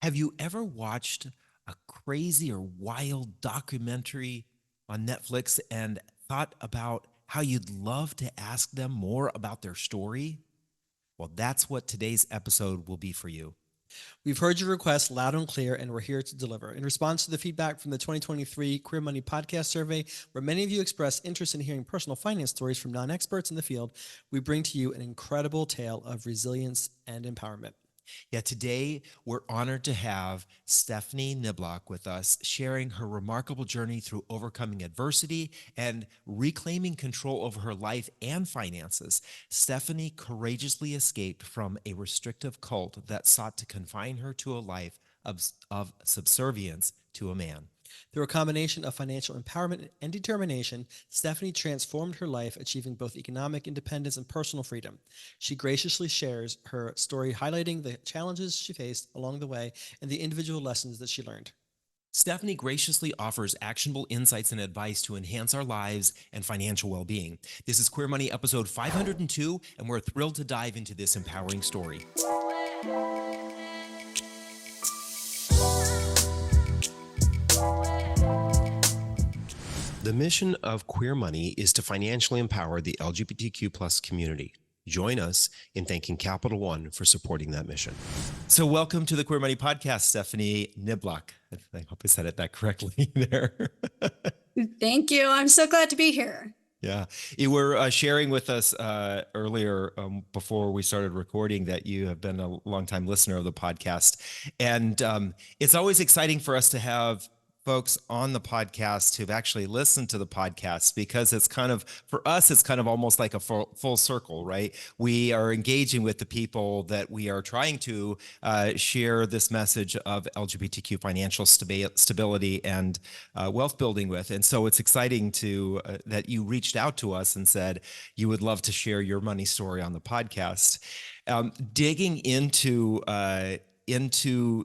Have you ever watched a crazy or wild documentary on Netflix and thought about how you'd love to ask them more about their story? Well, that's what today's episode will be for you. We've heard your request loud and clear, and we're here to deliver. In response to the feedback from the 2023 Queer Money Podcast Survey, where many of you expressed interest in hearing personal finance stories from non-experts in the field, we bring to you an incredible tale of resilience and empowerment. Yeah, today we're honored to have Stephani Niblock with us, sharing her remarkable journey through overcoming adversity and reclaiming control over her life and finances. Stephani courageously escaped from a restrictive cult that sought to confine her to a life of subservience to a man. Through a combination of financial empowerment and determination, Stephani transformed her life, achieving both economic independence and personal freedom. She graciously shares her story, highlighting the challenges she faced along the way and the individual lessons that she learned. Stephani graciously offers actionable insights and advice to enhance our lives and financial well-being. This is Queer Money episode 502, and we're thrilled to dive into this empowering story. The mission of Queer Money is to financially empower the LGBTQ plus community. Join us in thanking Capital One for supporting that mission. So welcome to the Queer Money Podcast, Stephani Niblock. I hope I said it that correctly there. Thank you. I'm so glad to be here. Yeah, you were sharing with us earlier before we started recording that you have been a longtime listener of the podcast. And it's always exciting for us to have folks on the podcast who've actually listened to the podcast, because it's kind of, for us, it's kind of almost like a full circle, right? We are engaging with the people that we are trying to share this message of LGBTQ financial stability and wealth building with. And so it's exciting to that you reached out to us and said you would love to share your money story on the podcast. Digging into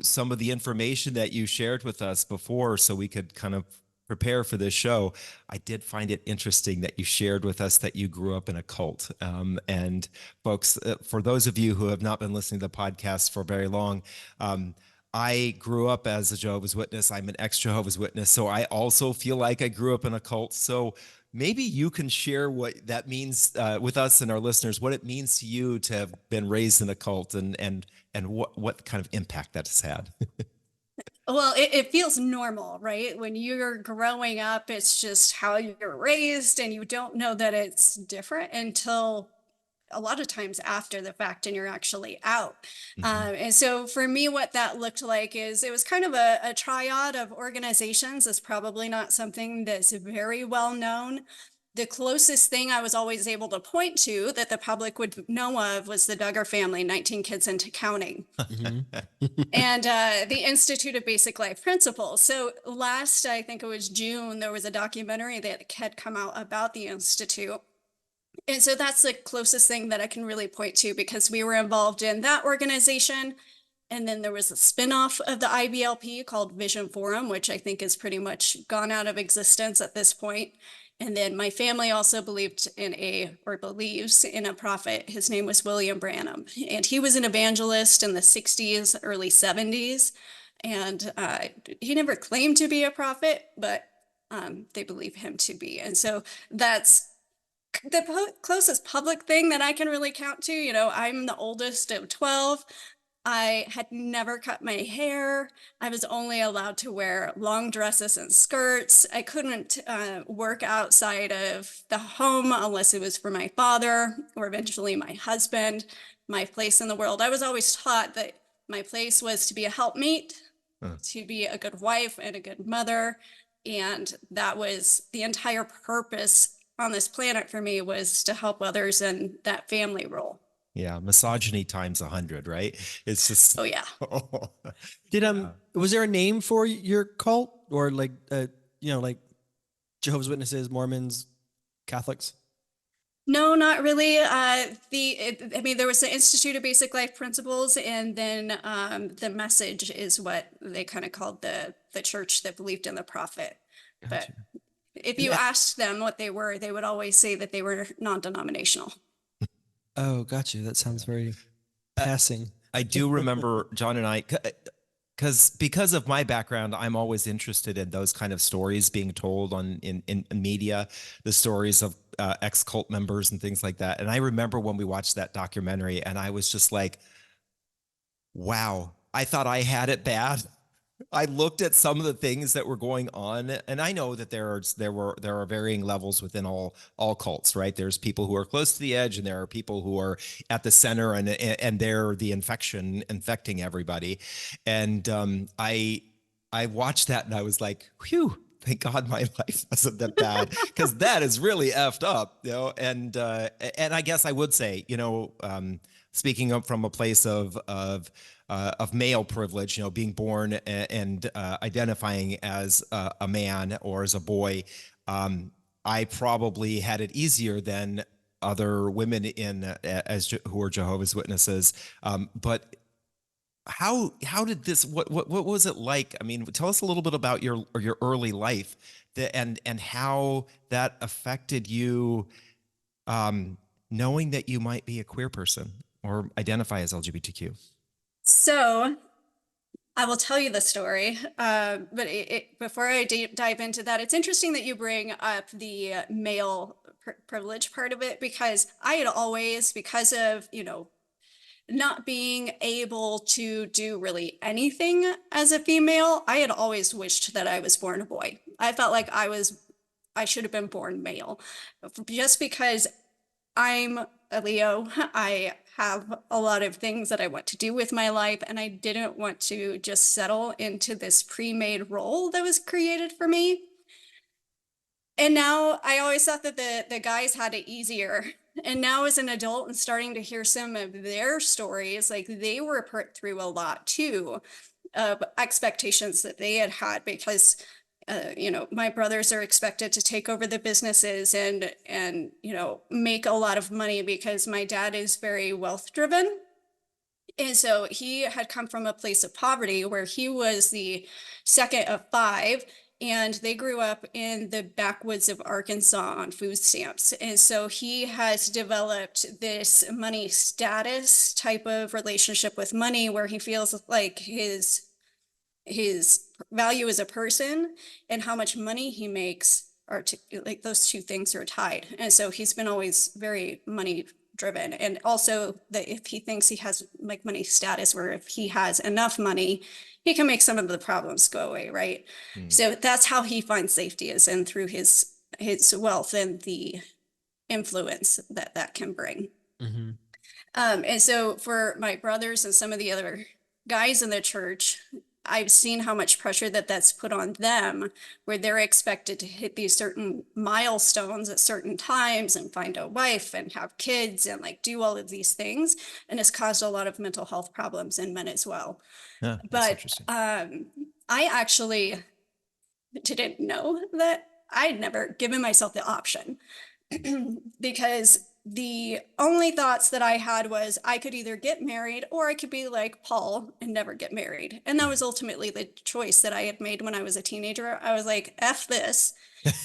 some of the information that you shared with us before so we could kind of prepare for this show, I did find it interesting that you shared with us that you grew up in a cult. And folks, for those of you who have not been listening to the podcast for very long, I grew up as a Jehovah's Witness. I'm an ex-Jehovah's Witness, so I also feel like I grew up in a cult. So maybe you can share what that means with us and our listeners, what it means to you to have been raised in a cult and what kind of impact that has had. Well, it feels normal, right? When you're growing up, it's just how you're raised, and you don't know that it's different until a lot of times after the fact and you're actually out. And so for me, what that looked like is it was kind of a triad of organizations. It's probably not something that's very well known. The closest thing I was always able to point to that the public would know of was the Duggar family, 19 kids into counting, and the Institute of Basic Life Principles. So last, I think it was June, there was a documentary that had come out about the Institute. And so that's the closest thing that I can really point to, because we were involved in that organization. And then there was a spinoff of the IBLP called Vision Forum, which I think is pretty much gone out of existence at this point. And then my family also believes in a prophet. His name was William Branham. And he was an evangelist in the 60s, early 70s. And he never claimed to be a prophet, but they believe him to be. And so that's the closest public thing that I can really count to. You know, I'm the oldest of 12. I had never cut my hair. I was only allowed to wear long dresses and skirts. I couldn't work outside of the home unless it was for my father or eventually my husband. My place in the world, I was always taught that my place was to be a helpmate, to be a good wife and a good mother. And that was the entire purpose on this planet for me, was to help others in that family role. Yeah, misogyny times 100, right? It's just. Oh yeah. Was there a name for your cult, or like like Jehovah's Witnesses, Mormons, Catholics? No, not really. There was the Institute of Basic Life Principles, and then the Message is what they kind of called the church that believed in the prophet. Gotcha. But if you asked them what they were, they would always say that they were non-denominational. Oh, got you. That sounds very passing. I do remember John and I, because of my background, I'm always interested in those kind of stories being told in media, the stories of ex-cult members and things like that. And I remember when we watched that documentary, and I was just like, wow, I thought I had it bad. I looked at some of the things that were going on, and I know that there are varying levels within all cults, right? There's people who are close to the edge, and there are people who are at the center, and they're the infecting everybody. And I watched that, and I was like, whew. Thank God my life wasn't that bad, because that is really effed up, you know. And I guess I would say, you know, speaking up from a place of male privilege, you know, being born and identifying as a man or as a boy, I probably had it easier than other women who are Jehovah's Witnesses. But how did this? What was it like? I mean, tell us a little bit about your early life, and how that affected you, knowing that you might be a queer person or identify as LGBTQ. So I will tell you the story, but before I dive into that, it's interesting that you bring up the male privilege part of it, because I had always, because of, you know, not being able to do really anything as a female, I had always wished that I was born a boy. I felt like I should have been born male, just because I'm a Leo. I have a lot of things that I want to do with my life, and I didn't want to just settle into this pre-made role that was created for me. And now I always thought that the guys had it easier. And now as an adult and starting to hear some of their stories, like they were put through a lot too, of expectations that they had because you know, my brothers are expected to take over the businesses and you know, make a lot of money because my dad is very wealth driven. And so he had come from a place of poverty where he was the second of five, and they grew up in the backwoods of Arkansas on food stamps. And so he has developed this money status type of relationship with money where he feels like his value as a person and how much money he makes are like those two things are tied. And so he's been always very money driven. And also that if he thinks he has like money status, or if he has enough money, he can make some of the problems go away, right? So that's how he finds safety, is in through his wealth and the influence that that can bring. And so for my brothers and some of the other guys in the church, I've seen how much pressure that's put on them, where they're expected to hit these certain milestones at certain times and find a wife and have kids and like do all of these things. And it's caused a lot of mental health problems in men as well. Yeah, that's But interesting. I actually didn't know that. I'd never given myself the option because the only thoughts that I had was I could either get married or I could be like Paul and never get married. And that was ultimately the choice that I had made when I was a teenager. I was like, F this.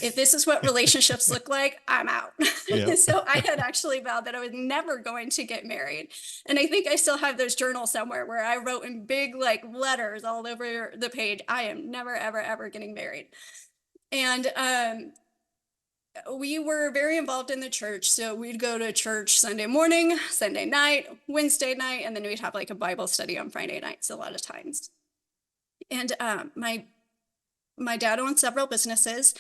If this is what relationships look like, I'm out. Yeah. So I had actually vowed that I was never going to get married. And I think I still have those journals somewhere where I wrote in big like letters all over the page, I am never, ever, ever getting married. And we were very involved in the church. So we'd go to church Sunday morning, Sunday night, Wednesday night, and then we'd have like a Bible study on Friday nights a lot of times. And my dad owned several businesses.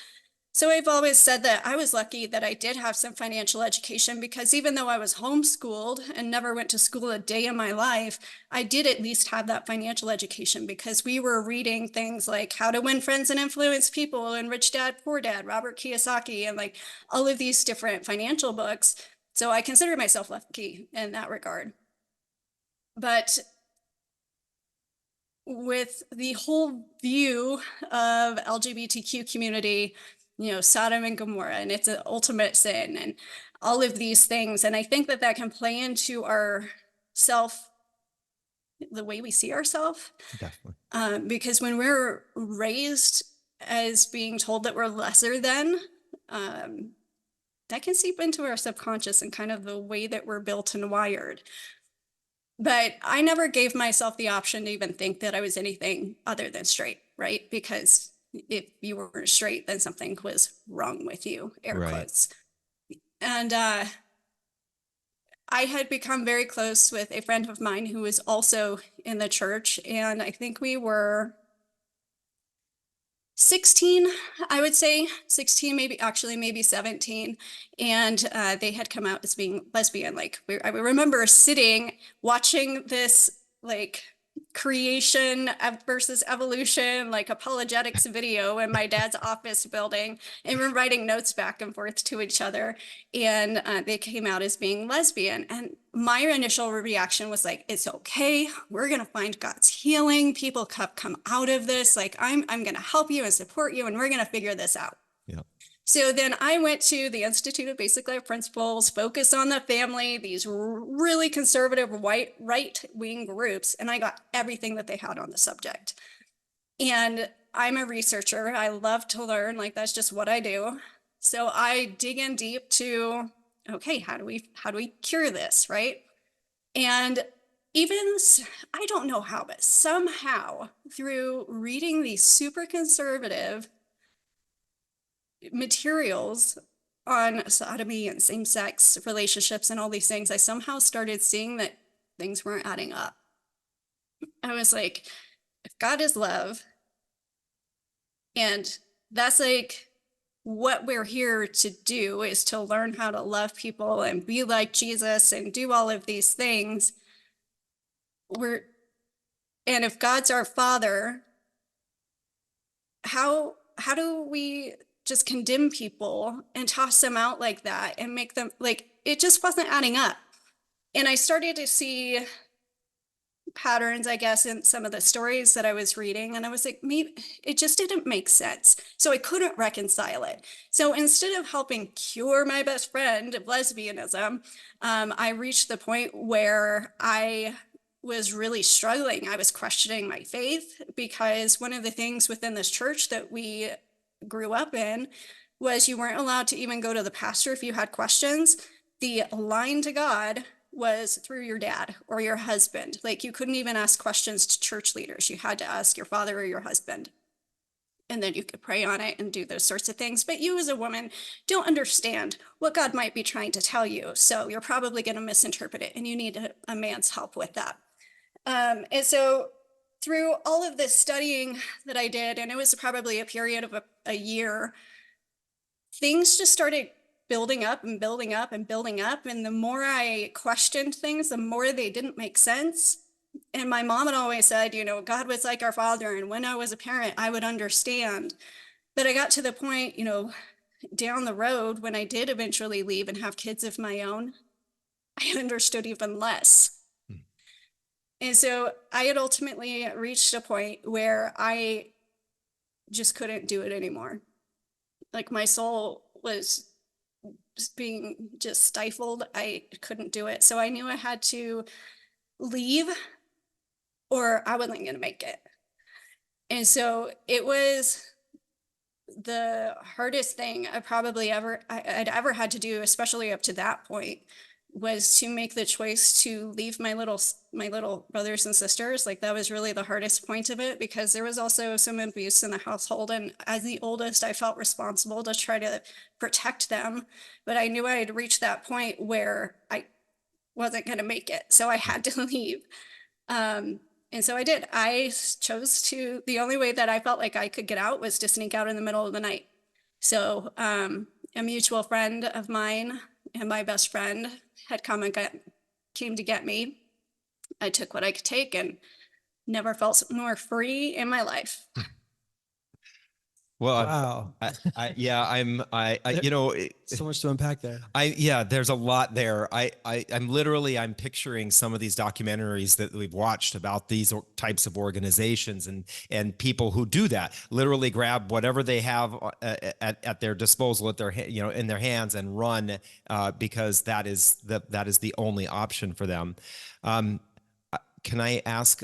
So I've always said that I was lucky that I did have some financial education, because even though I was homeschooled and never went to school a day in my life, I did at least have that financial education, because we were reading things like How to Win Friends and Influence People and Rich Dad, Poor Dad, Robert Kiyosaki, and like all of these different financial books. So I consider myself lucky in that regard. But with the whole view of LGBTQ community, you know, Sodom and Gomorrah, and it's an ultimate sin, and all of these things. And I think that can play into our the way we see ourselves. Definitely. Because when we're raised as being told that we're lesser than, that can seep into our subconscious and kind of the way that we're built and wired. But I never gave myself the option to even think that I was anything other than straight, right? Because if you were straight, then something was wrong with you, air Right. quotes. And I had become very close with a friend of mine who was also in the church. And I think we were 16, I would say 16, maybe 17. And they had come out as being lesbian. Like I remember sitting watching this like creation versus evolution, like apologetics video in my dad's office building. And we're writing notes back and forth to each other. And they came out as being lesbian. And my initial reaction was like, it's okay. We're going to find God's healing. People come out of this. Like, I'm going to help you and support you, and we're going to figure this out. Yeah. So then I went to the Institute of Basic Life Principles, focus on the family, these really conservative white right-wing groups, and I got everything that they had on the subject. And I'm a researcher. I love to learn. Like, that's just what I do. So I dig in deep to, okay, how do we cure this, right? And even, I don't know how, but somehow through reading these super conservative materials on sodomy and same-sex relationships and all these things, I somehow started seeing that things weren't adding up. I was like, if God is love, and that's like what we're here to do, is to learn how to love people and be like Jesus and do all of these things. And if God's our Father, how do we just condemn people and toss them out like that and make them like, it just wasn't adding up. And I started to see patterns, I guess, in some of the stories that I was reading. And I was like, maybe it just didn't make sense. So I couldn't reconcile it. So instead of helping cure my best friend of lesbianism, I reached the point where I was really struggling. I was questioning my faith, because one of the things within this church that we grew up in was you weren't allowed to even go to the pastor if you had questions. The line to God was through your dad or your husband. Like, you couldn't even ask questions to church leaders. You had to ask your father or your husband. And then you could pray on it and do those sorts of things. But you as a woman don't understand what God might be trying to tell you. So you're probably going to misinterpret it, and you need a man's help with that. And so through all of this studying that I did, and it was probably a period of a year, things just started building up and building up and building up. And the more I questioned things, the more they didn't make sense. And my mom had always said, you know, God was like our Father. And when I was a parent, I would understand. But I got to the point, you know, down the road when I did eventually leave and have kids of my own, I understood even less. And so I had ultimately reached a point where I just couldn't do it anymore. Like, my soul was being just stifled. I couldn't do it. So I knew I had to leave or I wasn't going to make it. And so it was the hardest thing I'd ever had to do, especially up to that point, was to make the choice to leave my little brothers and sisters. Like, that was really the hardest point of it, because there was also some abuse in the household. And as the oldest, I felt responsible to try to protect them. But I knew I had reached that point where I wasn't going to make it. So I had to leave. And so I did. I chose to, the only way that I felt like I could get out was to sneak out in the middle of the night. So a mutual friend of mine and my best friend had came to get me. I took what I could take and never felt more free in my life. Well, Wow. you know, So much to unpack there. there's a lot there. I'm picturing some of these documentaries that we've watched about these types of organizations and people who do that, literally grab whatever they have at their disposal, in their hands, and run because that is the only option for them. Can I ask?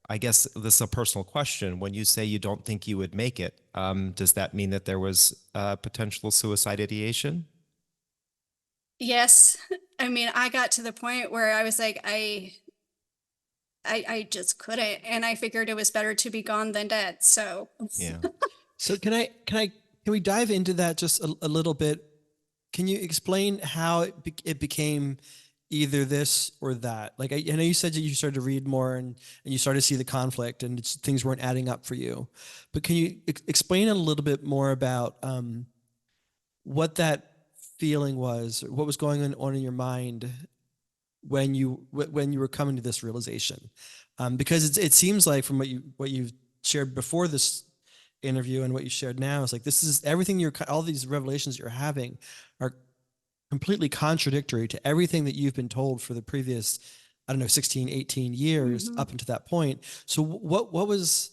I guess this is a personal question. When you say you don't think you would make it, does that mean that there was potential suicide ideation? Yes. I mean, I got to the point where I was like, I just couldn't. And I figured it was better to be gone than dead. So Yeah. So can we dive into that just a little bit? Can you explain how it became either this or that? Like, I know you said that you started to read more and you started to see the conflict and things weren't adding up for you, but can you explain a little bit more about what that feeling was, what was going on in your mind when you were coming to this realization? Because it seems like from what you've shared before this interview and what you shared now is like, this is everything all these revelations you're having are completely contradictory to everything that you've been told for the previous, I don't know, 16, 18 years Mhm. up until that point. So what was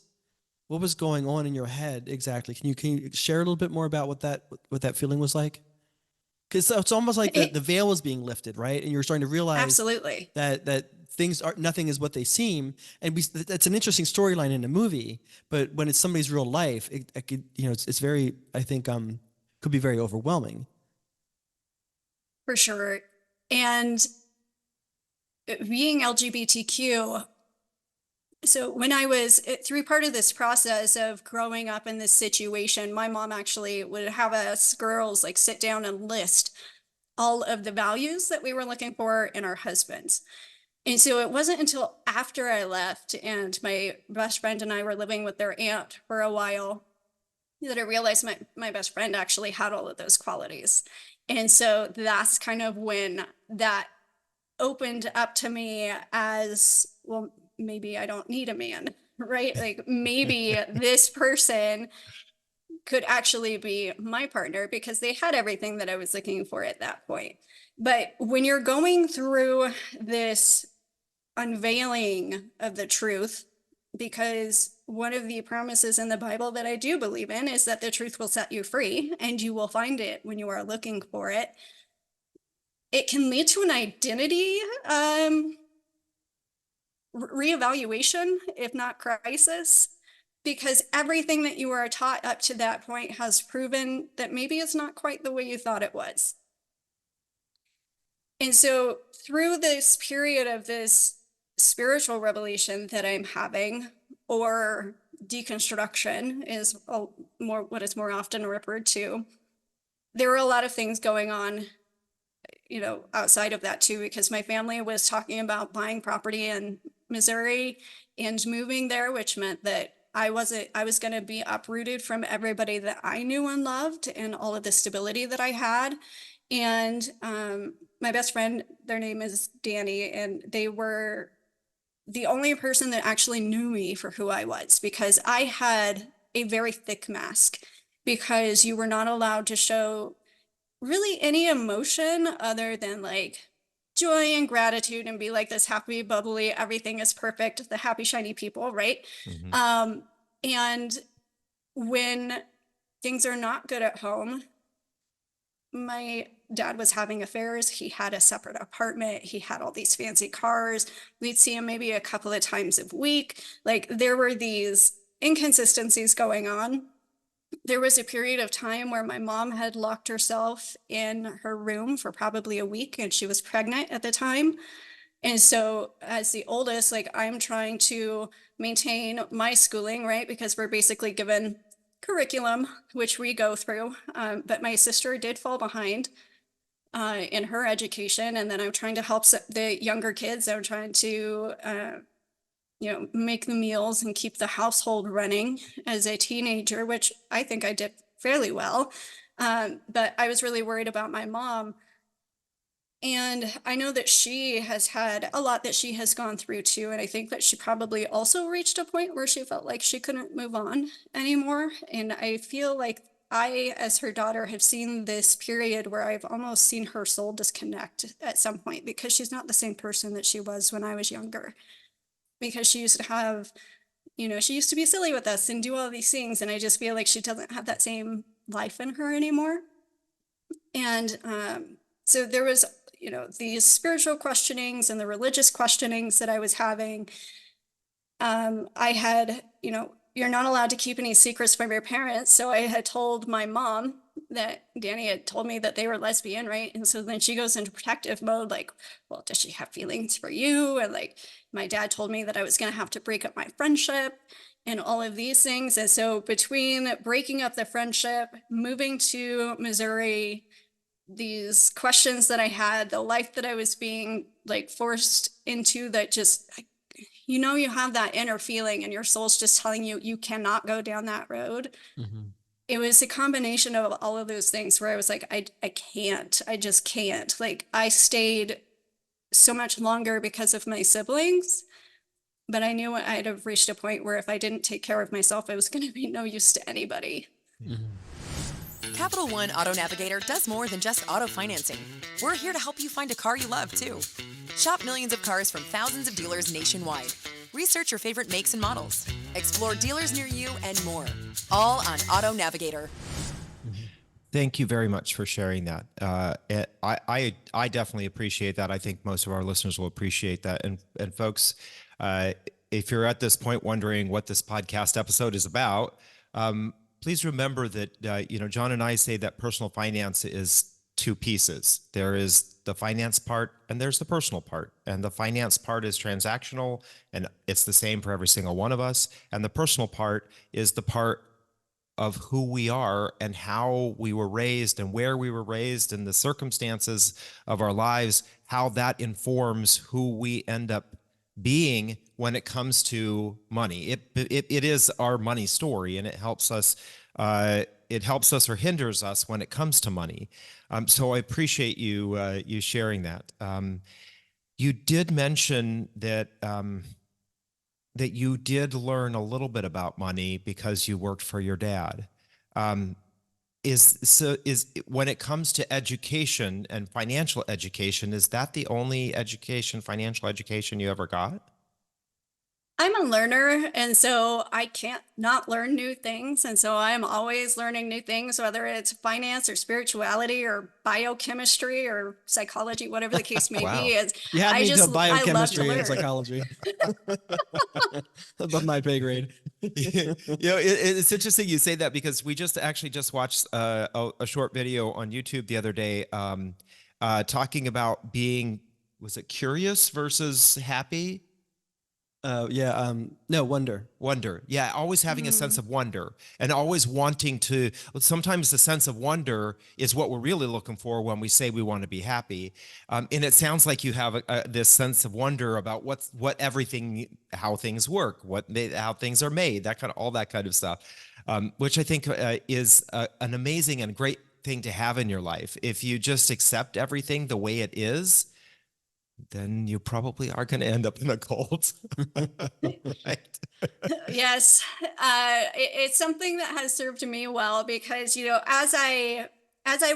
going on in your head exactly? Can you share a little bit more about what that feeling was like? Because it's almost like the It, veil was being lifted, right? And you're starting to realize absolutely. that things are, nothing is what they seem. And that's an interesting storyline in a movie, but when it's somebody's real life, it could, it's very, I think, could be very overwhelming. For sure. And being LGBTQ, so when I was through part of this process of growing up in this situation, my mom actually would have us girls like sit down and list all of the values that we were looking for in our husbands. And so it wasn't until after I left and my best friend and I were living with their aunt for a while that I realized my best friend actually had all of those qualities. And so that's kind of when that opened up to me as, well, maybe I don't need a man, right? Like maybe this person could actually be my partner because they had everything that I was looking for at that point. But when you're going through this unveiling of the truth, because one of the promises in the Bible that I do believe in is that the truth will set you free and you will find it when you are looking for it. It can lead to an identity reevaluation, if not crisis, because everything that you were taught up to that point has proven that maybe it's not quite the way you thought it was. And so through this period of this spiritual revelation that I'm having, or deconstruction is more what is more often referred to, there were a lot of things going on, outside of that too, because my family was talking about buying property in Missouri and moving there, which meant that I was going to be uprooted from everybody that I knew and loved and all of the stability that I had. And my best friend, their name is Danny, and they were the only person that actually knew me for who I was, because I had a very thick mask, because you were not allowed to show really any emotion other than like joy and gratitude and be like this happy, bubbly, everything is perfect, the happy, shiny people, right? Mhm. And when things are not good at home, my dad was having affairs. He had a separate apartment. He had all these fancy cars. We'd see him maybe a couple of times a week. Like there were these inconsistencies going on. There was a period of time where my mom had locked herself in her room for probably a week, and she was pregnant at the time. And so as the oldest, like I'm trying to maintain my schooling, right? Because we're basically given curriculum, which we go through. But my sister did fall behind in her education. And then I'm trying to help the younger kids. I'm trying to, make the meals and keep the household running as a teenager, which I think I did fairly well. But I was really worried about my mom. And I know that she has had a lot that she has gone through too. And I think that she probably also reached a point where she felt like she couldn't move on anymore. And I feel like I, as her daughter, have seen this period where I've almost seen her soul disconnect at some point, because she's not the same person that she was when I was younger. Because she used to have, she used to be silly with us and do all these things. And I just feel like she doesn't have that same life in her anymore. And so there was, these spiritual questionings and the religious questionings that I was having. I had, you're not allowed to keep any secrets from your parents. So I had told my mom that Danny had told me that they were lesbian, right? And so then she goes into protective mode, like, well, does she have feelings for you? And like, my dad told me that I was going to have to break up my friendship and all of these things. And so between breaking up the friendship, moving to Missouri, these questions that I had, the life that I was being like forced into, that just, you know, you have that inner feeling and your soul's just telling you, you cannot go down that road. It was a combination of all of those things where I was like, I can't, I just can't. Like, I stayed so much longer because of my siblings, but I knew I'd have reached a point where if I didn't take care of myself, I was going to be no use to anybody. Capital One Auto Navigator does more than just auto financing. We're here to help you find a car you love, too. Shop millions of cars from thousands of dealers nationwide. Research your favorite makes and models. Explore dealers near you and more. All on Auto Navigator. Thank you very much for sharing that. I definitely appreciate that. I think most of our listeners will appreciate that. And folks, if you're at this point wondering what this podcast episode is about, please remember that John and I say that personal finance is two pieces. There is the finance part and there's the personal part. And the finance part is transactional and it's the same for every single one of us. And the personal part is the part of who we are and how we were raised and where we were raised and the circumstances of our lives, how that informs who we end up being when it comes to money. It is our money story, and it helps us or hinders us when it comes to money. So I appreciate you sharing that. You did mention that that you did learn a little bit about money because you worked for your dad. Is when it comes to education and financial education, is that the only financial education you ever got? I'm a learner, and so I can't not learn new things. And so I'm always learning new things, whether it's finance or spirituality or biochemistry or psychology, whatever the case may Wow. be. You had I me to love to biochemistry and learn. psychology. Above my pay grade. It's interesting you say that because we just watched a short video on YouTube the other day talking about being, was it curious versus happy? No, wonder. Wonder. Yeah, always having a sense of wonder and always wanting to. Sometimes the sense of wonder is what we're really looking for when we say we want to be happy. And it sounds like you have this sense of wonder about how things work, how things are made, all that kind of stuff, which I think is an amazing and great thing to have in your life. If you just accept everything the way it is, then you probably are going to end up in a cult. Right? Yes, it's something that has served me well because, as I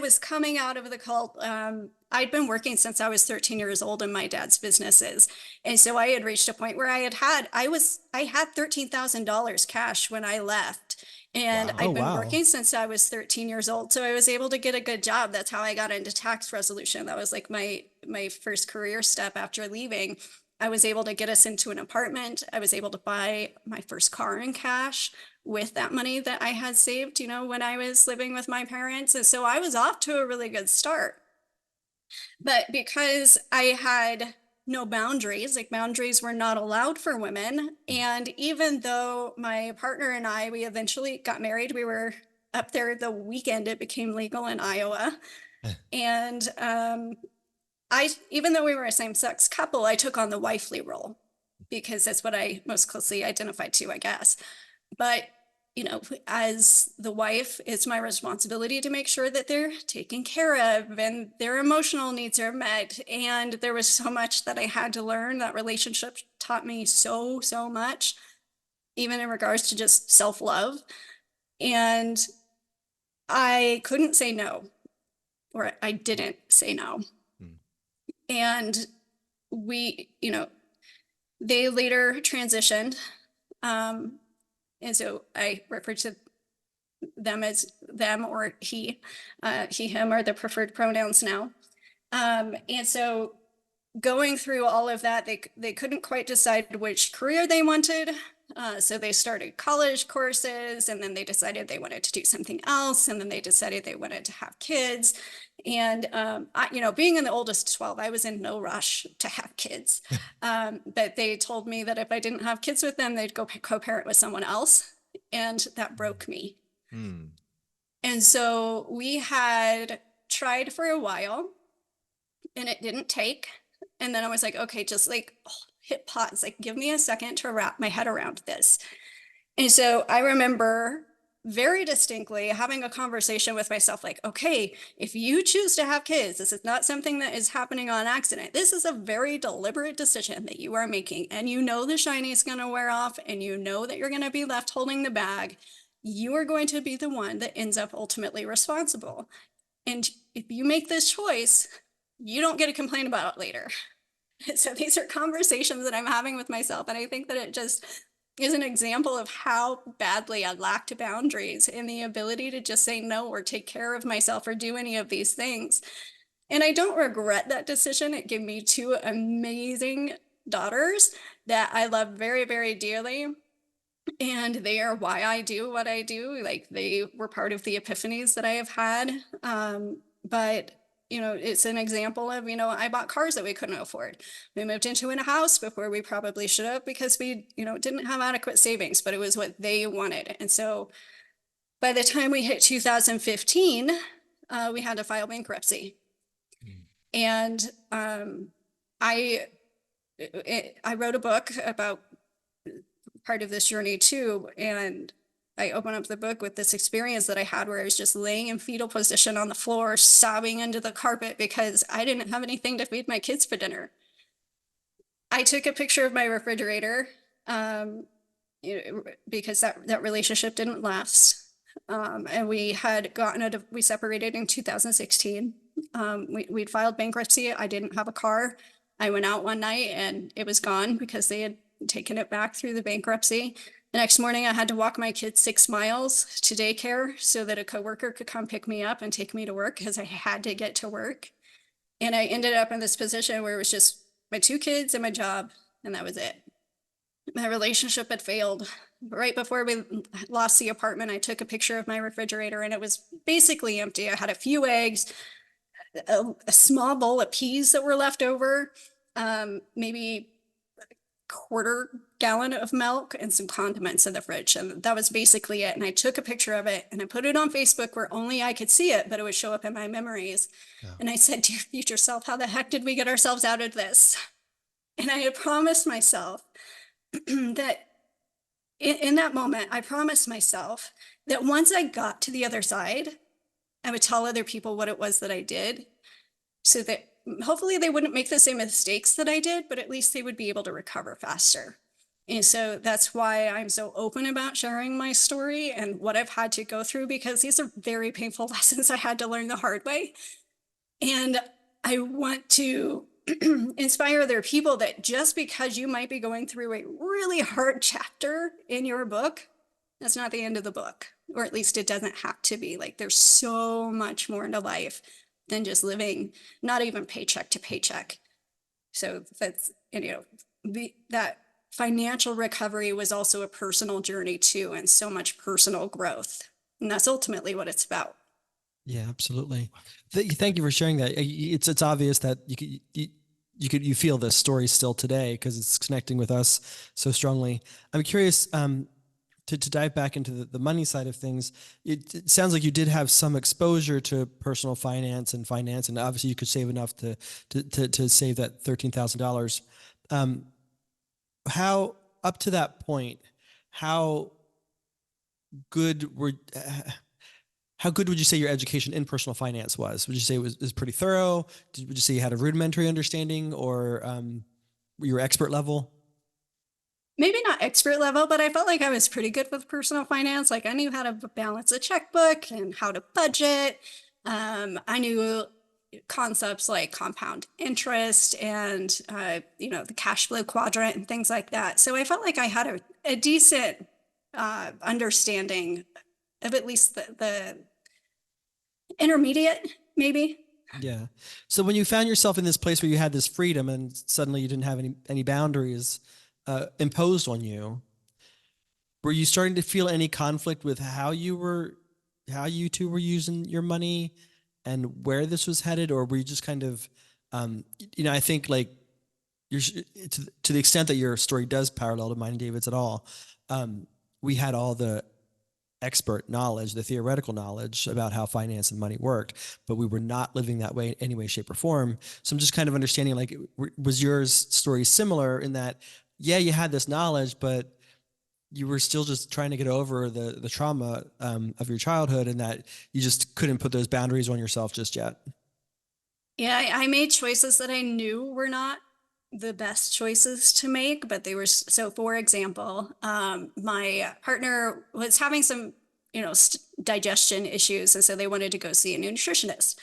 was coming out of the cult, I'd been working since I was 13 years old in my dad's businesses. And so I had reached a point where I had $13,000 cash when I left. And Wow. I'd been wow. working since I was 13 years old. So I was able to get a good job. That's how I got into tax resolution. That was like my first career step after leaving. I was able to get us into an apartment. I was able to buy my first car in cash with that money that I had saved, when I was living with my parents. And so I was off to a really good start. But because I had no boundaries, like boundaries were not allowed for women. And even though my partner and we eventually got married, we were up there the weekend it became legal in Iowa. And even though we were a same-sex couple, I took on the wifely role because that's what I most closely identified to, I guess. But as the wife, it's my responsibility to make sure that they're taken care of and their emotional needs are met. And there was so much that I had to learn. That relationship taught me so much, even in regards to just self-love. And I couldn't say no, or I didn't say no. And they later transitioned. And so I refer to them as them or he, him are the preferred pronouns now. And so going through all of that, they couldn't quite decide which career they wanted. So they started college courses, and then they decided they wanted to do something else. And then they decided they wanted to have kids. And, being in the oldest of 12, I was in no rush to have kids. But they told me that if I didn't have kids with them, they'd go co-parent with someone else. And that broke me. Hmm. And so we had tried for a while, and it didn't take. And then I was like, okay, just like hit pause, like give me a second to wrap my head around this. And so I remember very distinctly having a conversation with myself, like, okay, if you choose to have kids, this is not something that is happening on accident. This is a very deliberate decision that you are making. And you know the shiny is going to wear off, and you know that you're going to be left holding the bag. You are going to be the one that ends up ultimately responsible. And if you make this choice, you don't get to complain about it later. So these are conversations that I'm having with myself. And I think that it just is an example of how badly I lacked boundaries and the ability to just say no or take care of myself or do any of these things. And I don't regret that decision. It gave me two amazing daughters that I love very, very dearly. And they are why I do what I do. Like, they were part of the epiphanies that I have had. But it's an example of, I bought cars that we couldn't afford. We moved into a house before we probably should have, because we, didn't have adequate savings, but it was what they wanted. And so by the time we hit 2015, we had to file bankruptcy. And I wrote a book about part of this journey too. And I open up the book with this experience that I had where I was just laying in fetal position on the floor, sobbing into the carpet because I didn't have anything to feed my kids for dinner. I took a picture of my refrigerator because that relationship didn't last. And we separated in 2016. We'd filed bankruptcy. I didn't have a car. I went out one night and it was gone because they had taken it back through the bankruptcy. The next morning, I had to walk my kids 6 miles to daycare so that a coworker could come pick me up and take me to work because I had to get to work. And I ended up in this position where it was just my 2 kids and my job, and that was it. My relationship had failed. Right before we lost the apartment, I took a picture of my refrigerator, and it was basically empty. I had a few eggs, a small bowl of peas that were left over, maybe quarter gallon of milk and some condiments in the fridge. And that was basically it. And I took a picture of it and I put it on Facebook where only I could see it, but it would show up in my memories. Yeah. And I said, dear future self, how the heck did we get ourselves out of this? And I had promised myself that in that moment, I promised myself that once I got to the other side, I would tell other people what it was that I did, so that hopefully they wouldn't make the same mistakes that I did, but at least they would be able to recover faster. And so that's why I'm so open about sharing my story and what I've had to go through, because these are very painful lessons I had to learn the hard way. And I want to inspire other people that just because you might be going through a really hard chapter in your book, that's not the end of the book, or at least it doesn't have to be. Like, there's so much more into life than just living, not even paycheck to paycheck. So that's, that financial recovery was also a personal journey too, and so much personal growth. And that's ultimately what it's about. Yeah, absolutely. Thank you for sharing that. It's obvious that you feel this story still today because it's connecting with us so strongly. I'm curious, to dive back into the money side of things. It sounds like you did have some exposure to personal finance, and obviously you could save enough to save that $13,000. How, up to that point, how good would you say your education in personal finance was? Would you say it was pretty thorough? Would you say you had a rudimentary understanding, or you were expert level? Maybe not expert level, but I felt like I was pretty good with personal finance. Like, I knew how to balance a checkbook and how to budget. I knew concepts like compound interest and, the cash flow quadrant and things like that. So I felt like I had a decent understanding of at least the intermediate, maybe. Yeah. So when you found yourself in this place where you had this freedom and suddenly you didn't have any boundaries imposed on you, were you starting to feel any conflict with how you two were using your money and where this was headed? Or were you just kind of, I think like to the extent that your story does parallel to mine and David's at all, we had all the expert knowledge, the theoretical knowledge about how finance and money worked, but we were not living that way in any way, shape, or form. So I'm just kind of understanding, like, was yours story similar in that, yeah, you had this knowledge, but you were still just trying to get over the trauma of your childhood, and that you just couldn't put those boundaries on yourself just yet? Yeah, I made choices that I knew were not the best choices to make, but they were so. For example, my partner was having some, digestion issues, and so they wanted to go see a nutritionist.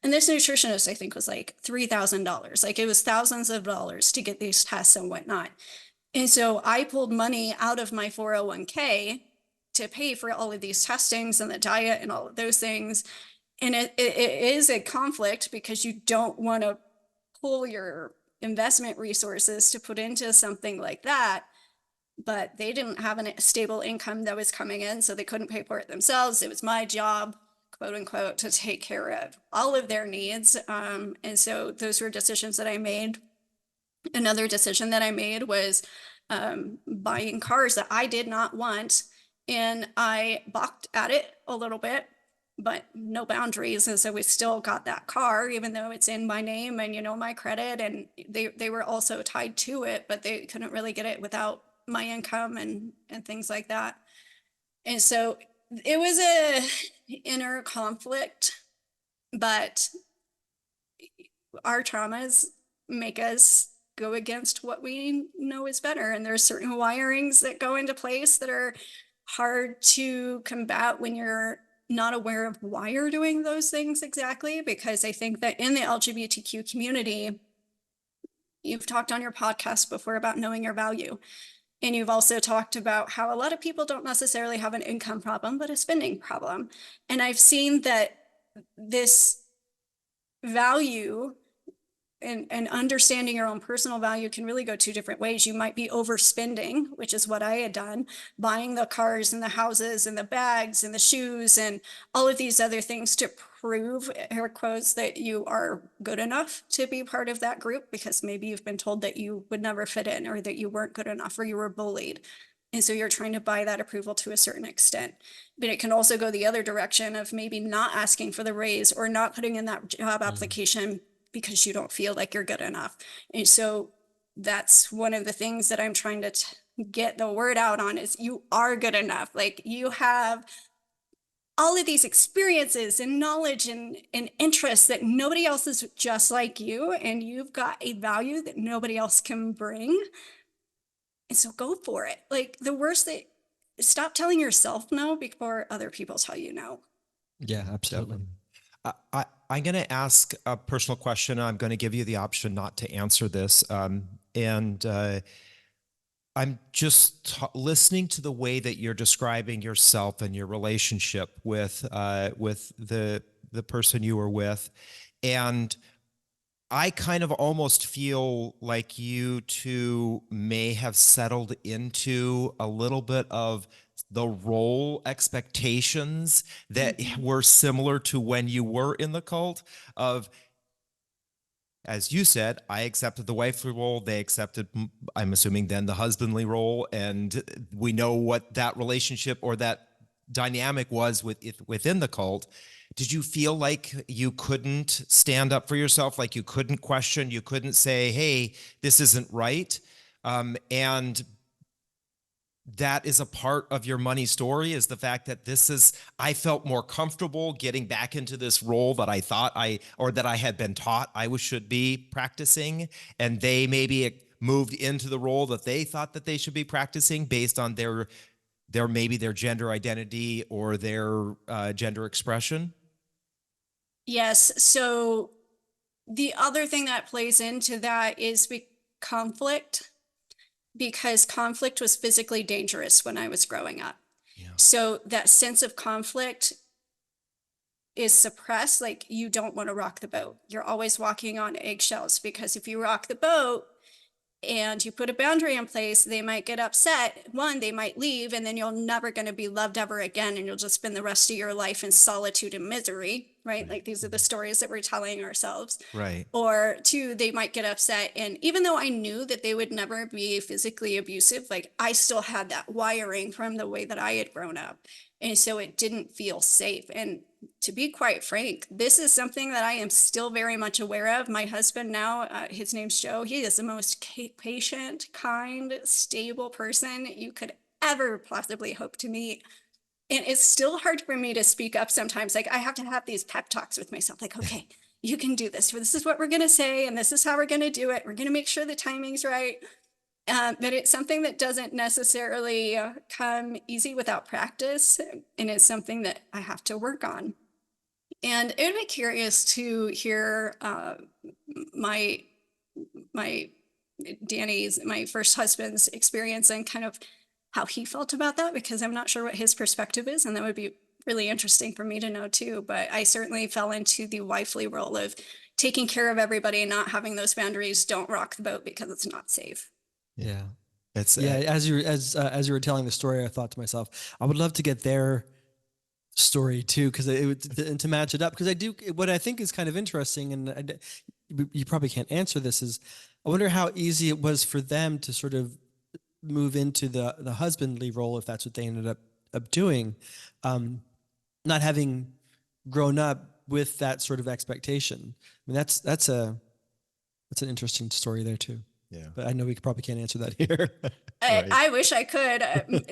And this nutritionist, I think, was like $3,000. Like, it was thousands of dollars to get these tests and whatnot. And so I pulled money out of my 401k to pay for all of these testings and the diet and all of those things. And it is a conflict because you don't want to pull your investment resources to put into something like that. But they didn't have a stable income that was coming in, so they couldn't pay for it themselves. It was my job, quote unquote, to take care of all of their needs. And so those were decisions that I made. Another decision that I made was buying cars that I did not want. And I balked at it a little bit, but no boundaries. And so we still got that car, even though it's in my name and, my credit. And they were also tied to it, but they couldn't really get it without my income and things like that. And so it was a inner conflict, but our traumas make us go against what we know is better. And there's certain wirings that go into place that are hard to combat when you're not aware of why you're doing those things exactly. Because I think that in the LGBTQ community, you've talked on your podcast before about knowing your value. And you've also talked about how a lot of people don't necessarily have an income problem, but a spending problem. And I've seen that this value and understanding your own personal value can really go two different ways. You might be overspending, which is what I had done, buying the cars and the houses and the bags and the shoes and all of these other things to prove, air quotes, that you are good enough to be part of that group, because maybe you've been told that you would never fit in, or that you weren't good enough, or you were bullied. And so you're trying to buy that approval to a certain extent. But it can also go the other direction of maybe not asking for the raise or not putting in that job application because you don't feel like you're good enough. And so that's one of the things that I'm trying to get the word out on, is you are good enough. Like, you have all of these experiences and knowledge and interests that nobody else is just like you. And you've got a value that nobody else can bring. And so go for it. Like, the worst that, stop telling yourself no before other people tell you no. Yeah, absolutely. I'm going to ask a personal question. I'm going to give you the option not to answer this. I'm just listening to the way that you're describing yourself and your relationship with the person you were with. And I kind of almost feel like you two may have settled into a little bit of the role expectations that were similar to when you were in the cult of, as you said, I accepted the wifely role. They accepted, I'm assuming then, the husbandly role. And we know what that relationship or that dynamic was within the cult. Did you feel like you couldn't stand up for yourself? Like you couldn't question, you couldn't say, hey, this isn't right? And that is a part of your money story, is the fact that I felt more comfortable getting back into this role that I thought that I had been taught I should be practicing. And they maybe moved into the role that they thought that they should be practicing based on their gender identity or their gender expression. Yes. So the other thing that plays into that is conflict, because conflict was physically dangerous when I was growing up. Yeah. So that sense of conflict is suppressed. Like, you don't want to rock the boat. You're always walking on eggshells, because if you rock the boat, and you put a boundary in place, they might get upset. One, they might leave, and then you're never going to be loved ever again. And you'll just spend the rest of your life in solitude and misery, right? Like these are the stories that we're telling ourselves. Right. Or two, they might get upset. And even though I knew that they would never be physically abusive, like I still had that wiring from the way that I had grown up. And so it didn't feel safe. And to be quite frank, this is something that I am still very much aware of. My husband now, his name's Joe. He is the most patient, kind, stable person you could ever possibly hope to meet. And it's still hard for me to speak up sometimes. Like I have to have these pep talks with myself, like, okay, you can do this. This is what we're going to say, and this is how we're going to do it. We're going to make sure the timing's right. But it's something that doesn't necessarily come easy without practice. And it's something that I have to work on. And it would be curious to hear my Danny's, my first husband's experience and kind of how he felt about that, because I'm not sure what his perspective is. And that would be really interesting for me to know too. But I certainly fell into the wifely role of taking care of everybody and not having those boundaries don't rock the boat because it's not safe. Yeah. It's As you were telling the story, I thought to myself, I would love to get their story too, because it would to match it up. Because I do what I think is kind of interesting, and you probably can't answer this. Is I wonder how easy it was for them to sort of move into the husbandly role, if that's what they ended up doing, not having grown up with that sort of expectation. I mean, that's an interesting story there too. Yeah. But I know we probably can't answer that here. Right. I wish I could.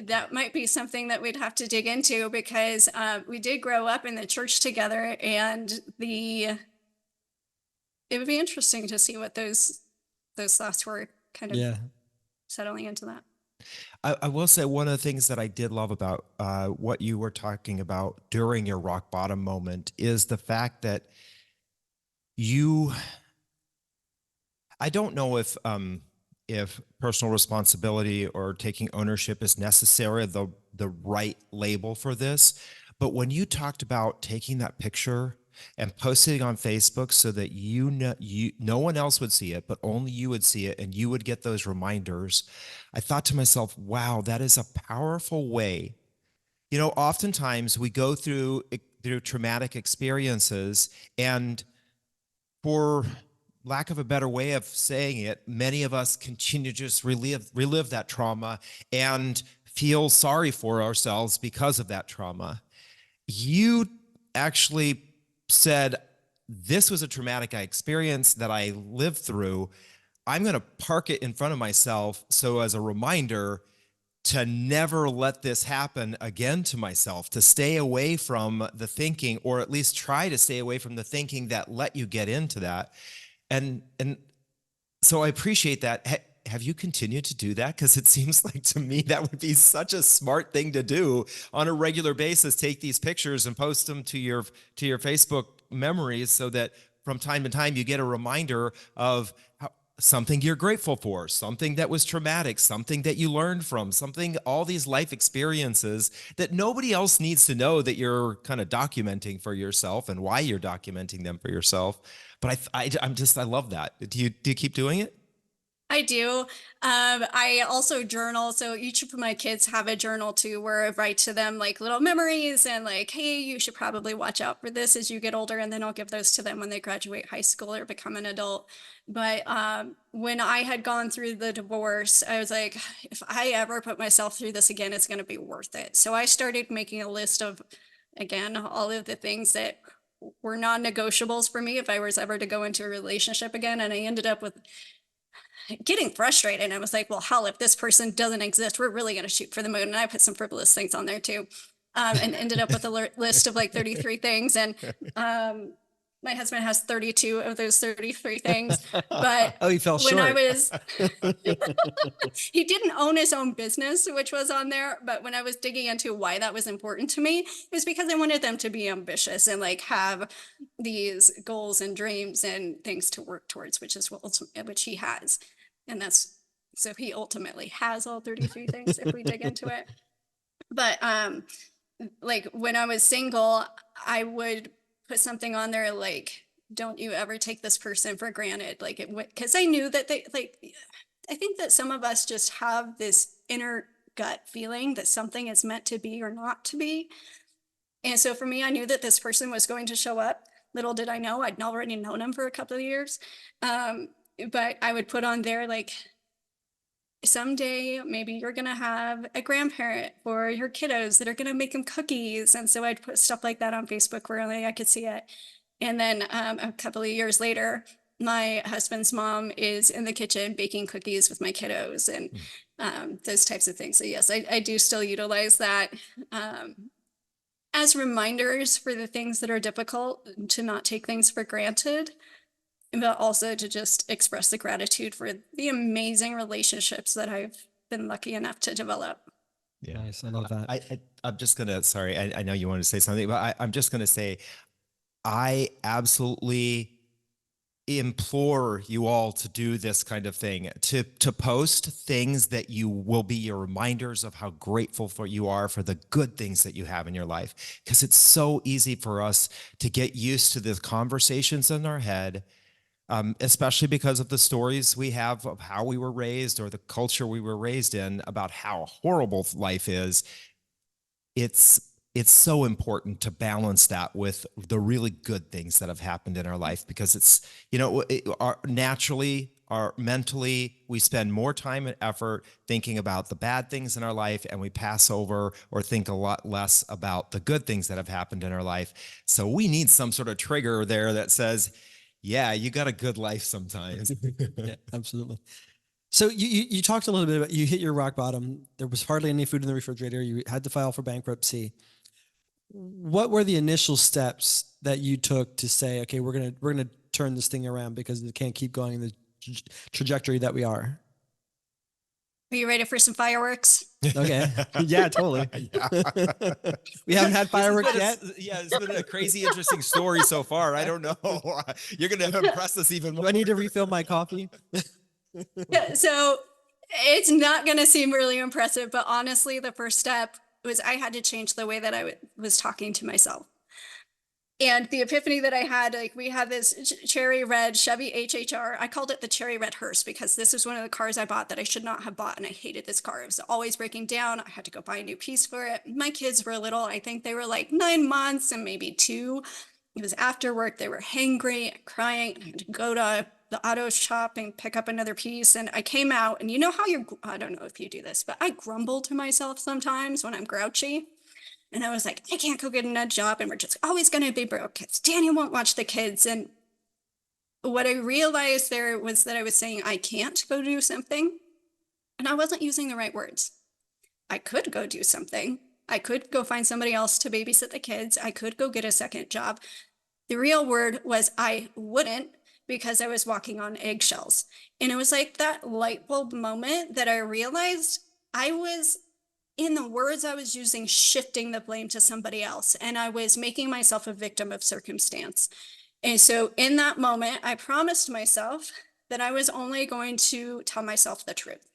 That might be something that we'd have to dig into, because we did grow up in the church together, and it would be interesting to see what those thoughts were kind of settling into that. I will say one of the things that I did love about what you were talking about during your rock bottom moment is the fact that I don't know if personal responsibility or taking ownership is necessarily the right label for this, but when you talked about taking that picture and posting it on Facebook so that no one else would see it, but only you would see it and you would get those reminders, I thought to myself, wow, that is a powerful way. You know, oftentimes we go through traumatic experiences, and for lack of a better way of saying it, many of us continue to just relive that trauma and feel sorry for ourselves because of that trauma. You actually said, this was a traumatic experience that I lived through. I'm going to park it in front of myself so as a reminder to never let this happen again to myself, to stay away from the thinking, or at least try to stay away from the thinking that let you get into that. And so I appreciate that. Have you continued to do that? Because it seems like to me that would be such a smart thing to do on a regular basis. Take these pictures and post them to your Facebook memories so that from time to time you get a reminder of something you're grateful for, something that was traumatic, something that you learned from, all these life experiences that nobody else needs to know that you're kind of documenting for yourself and why you're documenting them for yourself. But I love that. Do you keep doing it? I do. I also journal. So each of my kids have a journal too, where I write to them like little memories and like, hey, you should probably watch out for this as you get older. And then I'll give those to them when they graduate high school or become an adult. But when I had gone through the divorce, I was like, if I ever put myself through this again, it's going to be worth it. So I started making a list of, again, all of the things that were non-negotiables for me if I was ever to go into a relationship again. And I ended up with getting frustrated. I was like, well, hell, if this person doesn't exist, we're really going to shoot for the moon. And I put some frivolous things on there too. And ended up with a list of like 33 things. And my husband has 32 of those 33 things. But he fell short. He didn't own his own business, which was on there. But when I was digging into why that was important to me, it was because I wanted them to be ambitious and like have these goals and dreams and things to work towards, which he has. And so he ultimately has all 33 things if we dig into it. But like when I was single, I would put something on there like, don't you ever take this person for granted. Like because I knew that I think that some of us just have this inner gut feeling that something is meant to be or not to be. And so for me, I knew that this person was going to show up. Little did I know, I'd already known him for a couple of years. But I would put on there like, someday maybe you're going to have a grandparent for your kiddos that are going to make them cookies. And so I'd put stuff like that on Facebook where only I could see it. And then a couple of years later, my husband's mom is in the kitchen baking cookies with my kiddos and those types of things. So yes, I do still utilize that as reminders for the things that are difficult, to not take things for granted, but also to just express the gratitude for the amazing relationships that I've been lucky enough to develop. Yeah. Nice. I love that. I'm just gonna, sorry, I know you wanted to say something, but I'm just gonna say, I absolutely implore you all to do this kind of thing, to post things that you will be your reminders of how grateful for you are for the good things that you have in your life. Because it's so easy for us to get used to the conversations in our head, especially because of the stories we have of how we were raised or the culture we were raised in about how horrible life is. It's so important to balance that with the really good things that have happened in our life, because it's, you know, mentally, we spend more time and effort thinking about the bad things in our life, and we pass over or think a lot less about the good things that have happened in our life. So we need some sort of trigger there that says, yeah, you got a good life sometimes. Yeah, absolutely. So you talked a little bit about, you hit your rock bottom. There was hardly any food in the refrigerator. You had to file for bankruptcy. What were the initial steps that you took to say, okay, we're gonna turn this thing around because it can't keep going in the trajectory that we are? Are you ready for some fireworks? Okay. Yeah, totally. We haven't had fireworks yet. Yeah, it's been a crazy, interesting story so far. I don't know. You're going to impress us even more. Do I need to refill my coffee? Yeah, so it's not going to seem really impressive, but honestly, the first step was I had to change the way that I was talking to myself. And the epiphany that I had, like, we had this cherry red Chevy HHR. I called it the cherry red hearse because this was one of the cars I bought that I should not have bought, and I hated this car. It was always breaking down. I had to go buy a new piece for it. My kids were little. I think they were like 9 months and maybe 2. It was after work. They were hangry, crying. I had to go to the auto shop and pick up another piece. And I came out, and you know how I don't know if you do this, but I grumble to myself sometimes when I'm grouchy. And I was like, I can't go get another job, and we're just always going to be broke because Daniel won't watch the kids. And what I realized there was that I was saying I can't go do something, and I wasn't using the right words. I could go do something. I could go find somebody else to babysit the kids. I could go get a second job. The real word was I wouldn't, because I was walking on eggshells. And it was like that light bulb moment that I realized I was, in the words I was using, shifting the blame to somebody else. And I was making myself a victim of circumstance. And so in that moment, I promised myself that I was only going to tell myself the truth.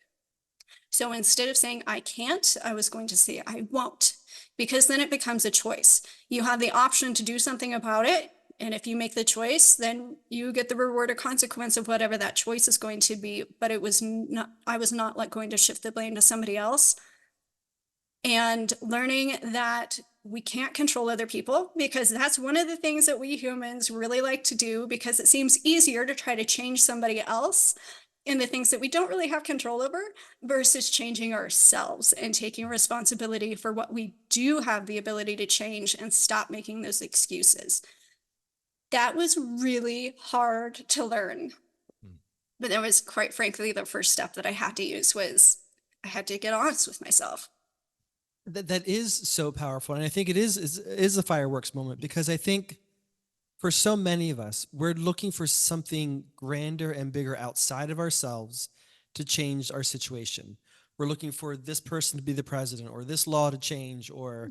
So instead of saying I can't, I was going to say I won't, because then it becomes a choice. You have the option to do something about it. And if you make the choice, then you get the reward or consequence of whatever that choice is going to be. But it was not, I was not going to shift the blame to somebody else. And learning that we can't control other people, because that's one of the things that we humans really like to do, because it seems easier to try to change somebody else in the things that we don't really have control over, versus changing ourselves and taking responsibility for what we do have the ability to change and stop making those excuses. That was really hard to learn. But that was, quite frankly, the first step that I had to use. Was I had to get honest with myself. That is so powerful. And I think it is a fireworks moment, because I think for so many of us, we're looking for something grander and bigger outside of ourselves to change our situation. We're looking for this person to be the president, or this law to change, or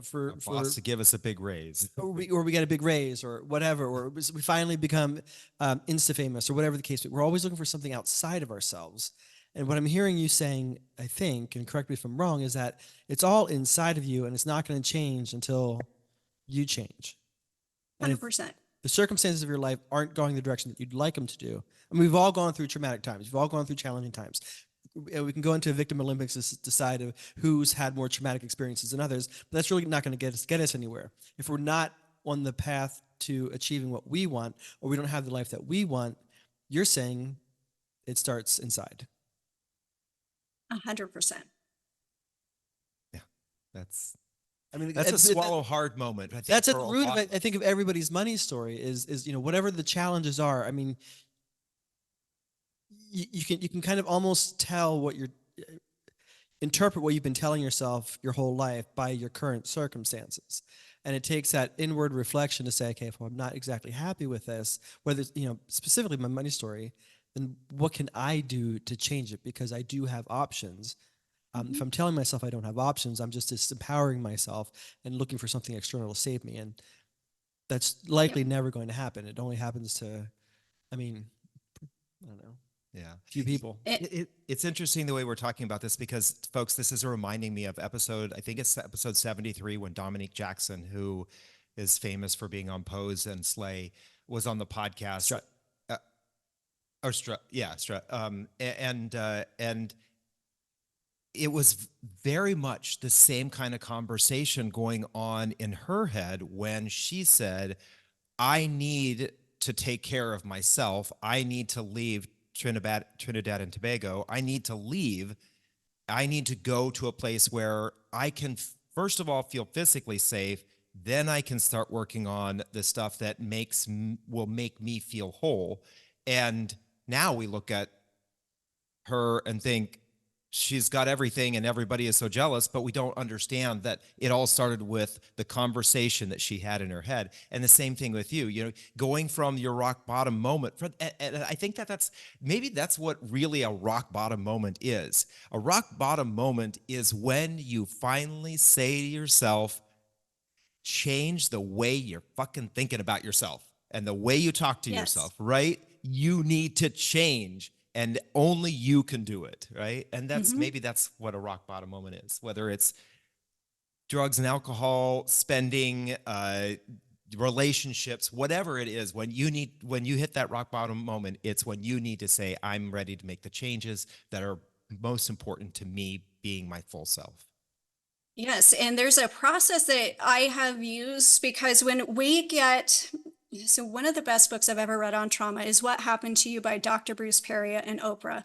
for boss to give us a big raise, or we get a big raise, or whatever, or we finally become insta famous, or whatever the case. We're always looking for something outside of ourselves. And what I'm hearing you saying, I think, and correct me if I'm wrong, is that it's all inside of you, and it's not going to change until you change. 100%. the circumstances of your life aren't going the direction that you'd like them to do. I mean, we've all gone through traumatic times. We've all gone through challenging times. We can go into a victim Olympics to decide of who's had more traumatic experiences than others, but that's really not going to get us anywhere. If we're not on the path to achieving what we want, or we don't have the life that we want, you're saying it starts inside. 100%. Yeah, that's I mean, a swallow hard moment. I think that's at for the a root of lot- it. I think of everybody's money story is whatever the challenges are. I mean, you can kind of almost tell what you're interpret what you've been telling yourself your whole life by your current circumstances. And it takes that inward reflection to say, okay, if I'm not exactly happy with this, whether it's, specifically my money story, then what can I do to change it? Because I do have options. If I'm telling myself I don't have options, I'm just disempowering myself and looking for something external to save me. And that's likely never going to happen. It only happens to, I don't know. Yeah. Few people. It's interesting the way we're talking about this because, folks, this is reminding me of I think it's episode 73 when Dominique Jackson, who is famous for being on Pose and Slay, was on the podcast. Strut. Strut. And it was very much the same kind of conversation going on in her head when she said, I need to take care of myself. I need to leave Trinidad and Tobago. I need to leave. I need to go to a place where I can, first of all, feel physically safe. Then I can start working on the stuff that will make me feel whole. And now we look at her and think she's got everything and everybody is so jealous, but we don't understand that it all started with the conversation that she had in her head. And the same thing with you, going from your rock bottom moment. And I think that's what really a rock bottom moment is. A rock bottom moment is when you finally say to yourself, change the way you're fucking thinking about yourself and the way you talk to yourself, right? You need to change. And only you can do it, right? And maybe that's what a rock bottom moment is, whether it's drugs and alcohol, spending, relationships, whatever it is. When you hit that rock bottom moment, it's when you need to say, I'm ready to make the changes that are most important to me being my full self. Yes, and there's a process that I have used because when we get... So one of the best books I've ever read on trauma is What Happened to You by Dr. Bruce Perry and Oprah.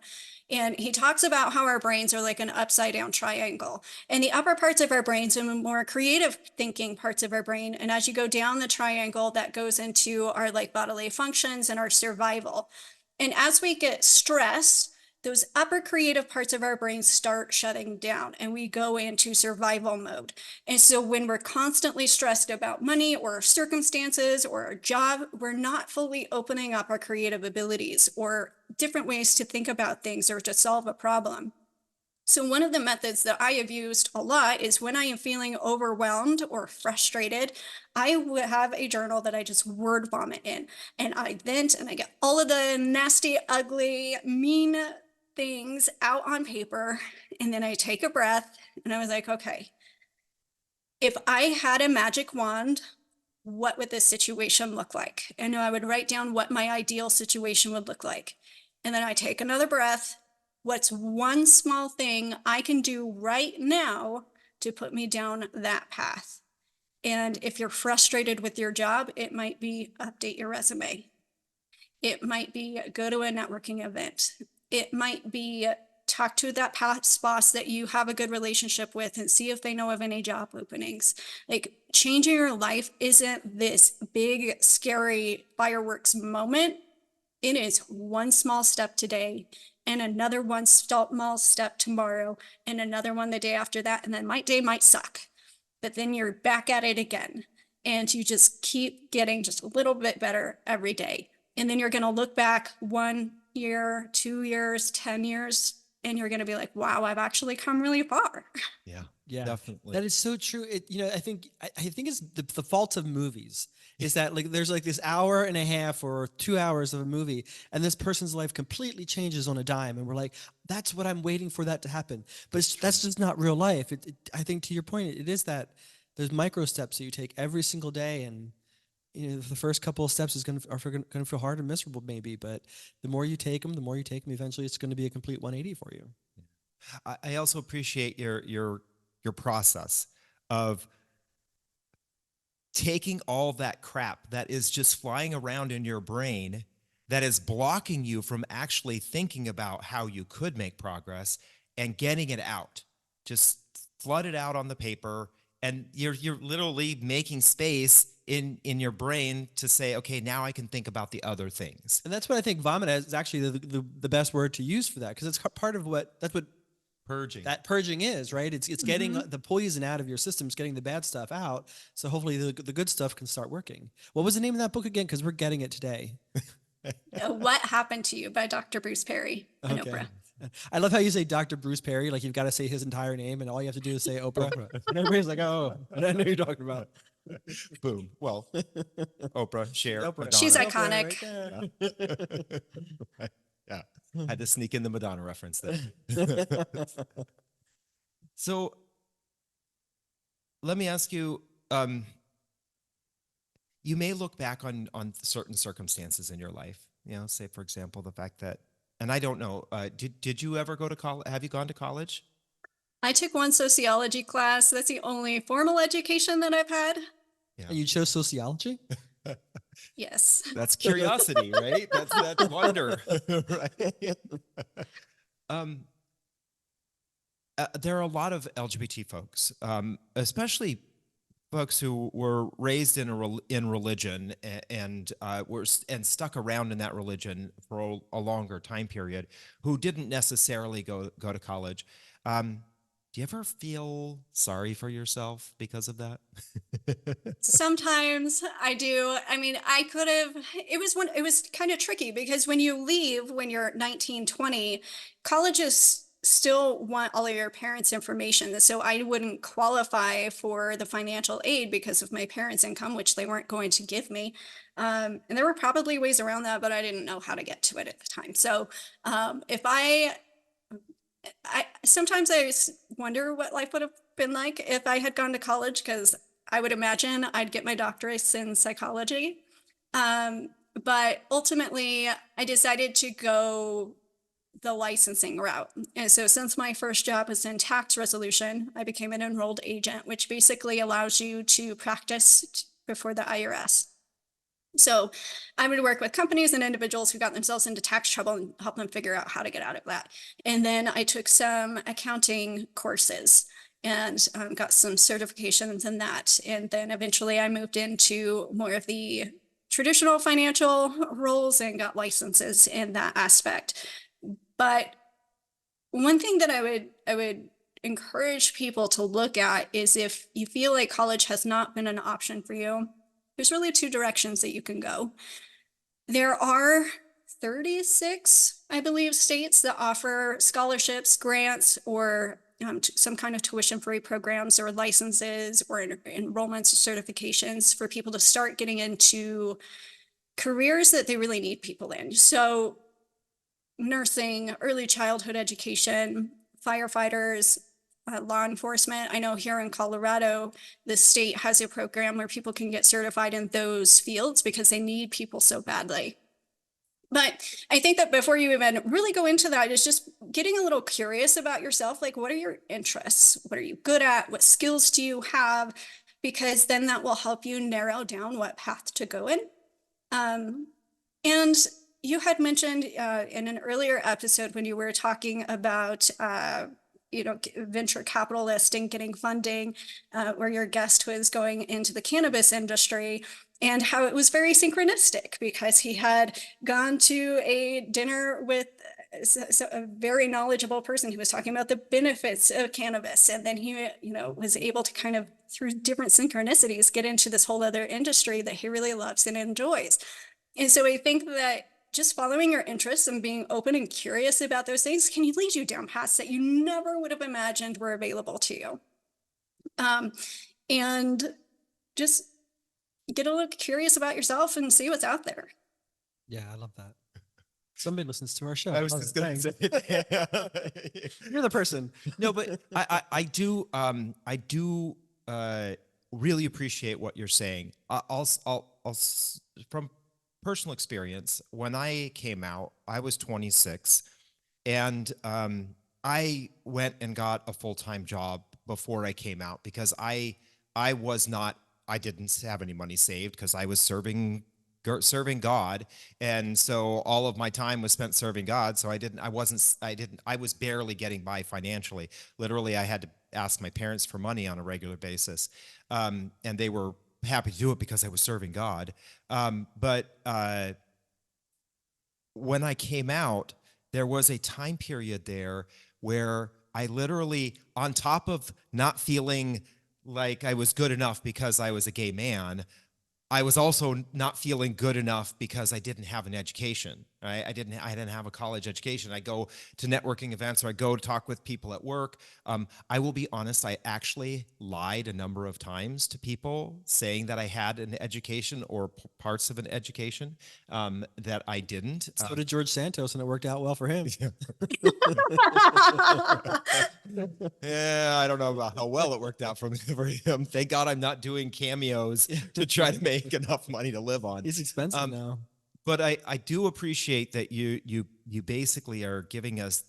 And he talks about how our brains are like an upside down triangle. And the upper parts of our brains are the more creative thinking parts of our brain. And as you go down the triangle, that goes into our like bodily functions and our survival. And as we get stressed, those upper creative parts of our brains start shutting down and we go into survival mode. And so when we're constantly stressed about money or circumstances or a job, we're not fully opening up our creative abilities or different ways to think about things or to solve a problem. So one of the methods that I have used a lot is when I am feeling overwhelmed or frustrated, I would have a journal that I just word vomit in and I vent and I get all of the nasty, ugly, mean things out on paper. And then I take a breath and I was like, okay, if I had a magic wand, what would this situation look like? And I would write down what my ideal situation would look like. And then I take another breath. What's one small thing I can do right now to put me down that path? And if you're frustrated with your job, it might be update your resume. It might be go to a networking event. It might be talk to that past boss that you have a good relationship with and see if they know of any job openings. Like changing your life isn't this big, scary fireworks moment. It is one small step today and another one small step tomorrow and another one the day after that. And then my day might suck, but then you're back at it again. And you just keep getting just a little bit better every day. And then you're going to look back 1 year, 2 years, 10 years, and you're going to be like, wow, I've actually come really far. Yeah, Definitely. that is so true. I think it's the fault of movies is that like there's like this hour and a half or 2 hours of a movie, and this person's life completely changes on a dime, and we're like, that's what I'm waiting for that to happen. But that's just not real life. I think to your point, it is that there's micro steps that you take every single day, and the first couple of steps are going to feel hard and miserable maybe, but the more you take them, eventually it's going to be a complete 180 for you. I also appreciate your process of taking all that crap that is just flying around in your brain that is blocking you from actually thinking about how you could make progress and getting it out. Just flood it out on the paper, and you're literally making space in your brain to say, okay, now I can think about the other things. And that's what I think vomit is actually the best word to use for that, because it's part of that's what purging is, right? It's getting the poison out of your system, it's getting the bad stuff out. So hopefully the good stuff can start working. What was the name of that book again? Because we're getting it today. What Happened to You by Dr. Bruce Perry and Oprah. I love how you say Dr. Bruce Perry, like you've got to say his entire name, and all you have to do is say Oprah. And everybody's like, oh, I know who you're talking about. Boom. Well, Oprah, Cher, Oprah. Madonna. She's iconic. Right. Yeah. Had to sneak in the Madonna reference there. So let me ask you, you may look back on certain circumstances in your life, say, for example, the fact that, and I don't know, did you ever go to college? Have you gone to college? I took one sociology class. That's the only formal education that I've had. Yeah. And you chose sociology? Yes. That's curiosity, right? That's wonder, right? There are a lot of LGBT folks, especially folks who were raised in religion and were stuck around in that religion for a longer time period, who didn't necessarily go to college. Do you ever feel sorry for yourself because of that? Sometimes I do. I mean, I could have, it was kind of tricky because when you leave, when you're 19, 20, colleges still want all of your parents' information. So I wouldn't qualify for the financial aid because of my parents' income, which they weren't going to give me. And there were probably ways around that, but I didn't know how to get to it at the time. So sometimes I wonder what life would have been like if I had gone to college, because I would imagine I'd get my doctorate in psychology. But ultimately, I decided to go the licensing route. And so since my first job was in tax resolution, I became an enrolled agent, which basically allows you to practice before the IRS. So I would work with companies and individuals who got themselves into tax trouble and help them figure out how to get out of that. And then I took some accounting courses and got some certifications in that. And then eventually I moved into more of the traditional financial roles and got licenses in that aspect. But one thing that I would encourage people to look at is, if you feel like college has not been an option for you, there's really two directions that you can go. There are 36, I believe, states that offer scholarships, grants, or some kind of tuition-free programs or licenses or enrollments or certifications for people to start getting into careers that they really need people in. So nursing, early childhood education, firefighters, law enforcement. I know here in Colorado, the state has a program where people can get certified in those fields because they need people so badly. But I think that before you even really go into that, is just getting a little curious about yourself. Like, what are your interests? What are you good at? What skills do you have? Because then that will help you narrow down what path to go in. And you had mentioned in an earlier episode when you were talking about venture capitalist and getting funding, where your guest was going into the cannabis industry, and how it was very synchronistic because he had gone to a dinner with a very knowledgeable person who was talking about the benefits of cannabis. And then he, was able to kind of, through different synchronicities, get into this whole other industry that he really loves and enjoys. And so I think that just following your interests and being open and curious about those things can lead you down paths that you never would have imagined were available to you. And just get a little curious about yourself and see what's out there. Yeah, I love that. Somebody listens to our show. I was just going to say, you're the person. No, but I do really appreciate what you're saying. from personal experience, when I came out, I was 26, and I went and got a full-time job before I came out because I didn't have any money saved because I was serving God, and so all of my time was spent serving God. So I was barely getting by financially. Literally, I had to ask my parents for money on a regular basis, and they were happy to do it because I was serving God. But when I came out, there was a time period there where I literally, on top of not feeling like I was good enough because I was a gay man, I was also not feeling good enough because I didn't have an education. Right? I didn't have a college education. I go to networking events, or I go to talk with people at work. I will be honest, I actually lied a number of times to people saying that I had an education or parts of an education that I didn't. So did George Santos, and it worked out well for him. Yeah, I don't know about how well it worked out for him. Thank God I'm not doing cameos to try to make enough money to live on. He's expensive now. But I do appreciate that you basically are giving us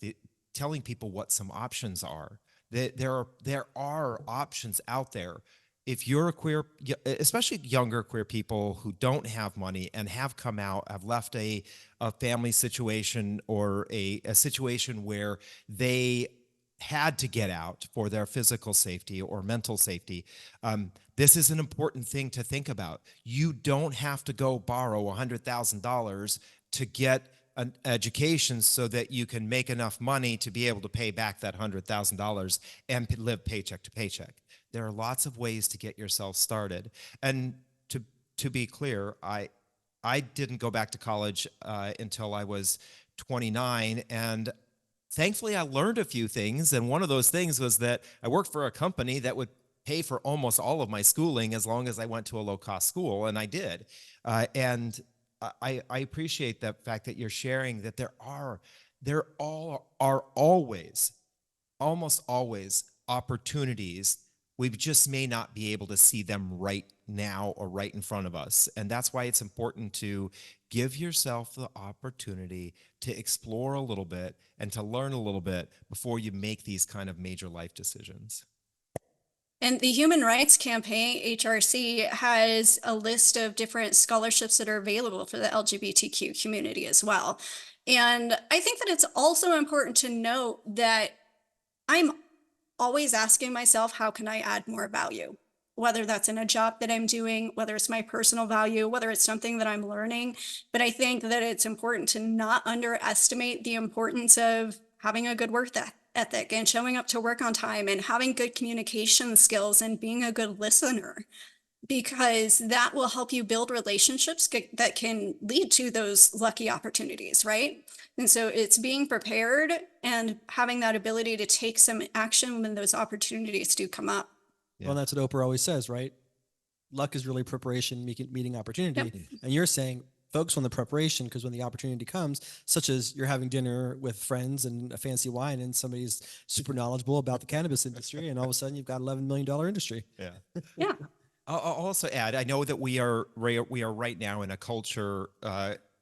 telling people what some options are. That there are options out there. If you're a queer, especially younger queer people who don't have money and have come out, have left a family situation or a situation where they had to get out for their physical safety or mental safety, this is an important thing to think about. You don't have to go borrow $100,000 to get an education so that you can make enough money to be able to pay back that $100,000 and live paycheck to paycheck. There are lots of ways to get yourself started. And to be clear, I didn't go back to college until I was 29, and thankfully, I learned a few things, and one of those things was that I worked for a company that would pay for almost all of my schooling as long as I went to a low-cost school, and I did. And I appreciate the fact that you're sharing that there are always, almost always, opportunities. We just may not be able to see them right now or right in front of us. And that's why it's important to give yourself the opportunity to explore a little bit and to learn a little bit before you make these kind of major life decisions. And the Human Rights Campaign, HRC, has a list of different scholarships that are available for the LGBTQ community as well. And I think that it's also important to note that I'm always asking myself, how can I add more value? Whether that's in a job that I'm doing, whether it's my personal value, whether it's something that I'm learning. But I think that it's important to not underestimate the importance of having a good work ethic and showing up to work on time and having good communication skills and being a good listener, because that will help you build relationships that can lead to those lucky opportunities, right? And so it's being prepared and having that ability to take some action when those opportunities do come up. Yeah. Well, that's what Oprah always says, right? Luck is really preparation meeting opportunity. Yep. And you're saying focus on the preparation, because when the opportunity comes, such as you're having dinner with friends and a fancy wine and somebody's super knowledgeable about the cannabis industry, and all of a sudden you've got $11 million industry. Yeah. Yeah. I'll also add, I know that we are right now in a culture,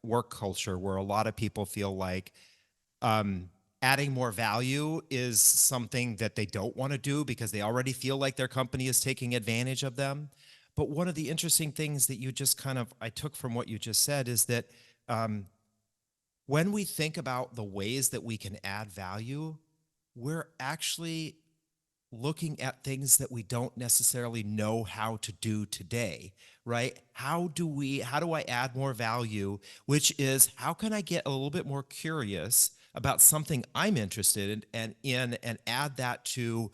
work culture, where a lot of people feel like adding more value is something that they don't want to do because they already feel like their company is taking advantage of them. But one of the interesting things that you just I took from what you just said is that when we think about the ways that we can add value, we're actually looking at things that we don't necessarily know how to do today, right? How do I add more value, which is, how can I get a little bit more curious about something I'm interested in and add that to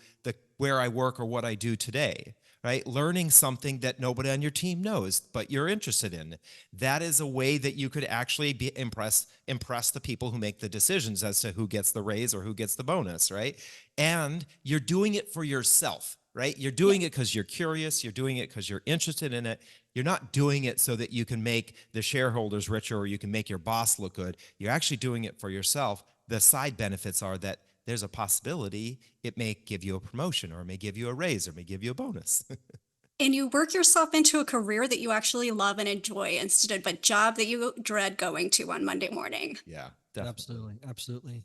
where I work or what I do today, right? Learning something that nobody on your team knows, but you're interested in. That is a way that you could actually impress the people who make the decisions as to who gets the raise or who gets the bonus, right? And you're doing it for yourself, right? You're doing it because you're curious. You're doing it because you're interested in it. You're not doing it so that you can make the shareholders richer or you can make your boss look good. You're actually doing it for yourself. The side benefits are that there's a possibility it may give you a promotion, or it may give you a raise, or it may give you a bonus. And you work yourself into a career that you actually love and enjoy instead of a job that you dread going to on Monday morning. Yeah, definitely. Absolutely. Absolutely.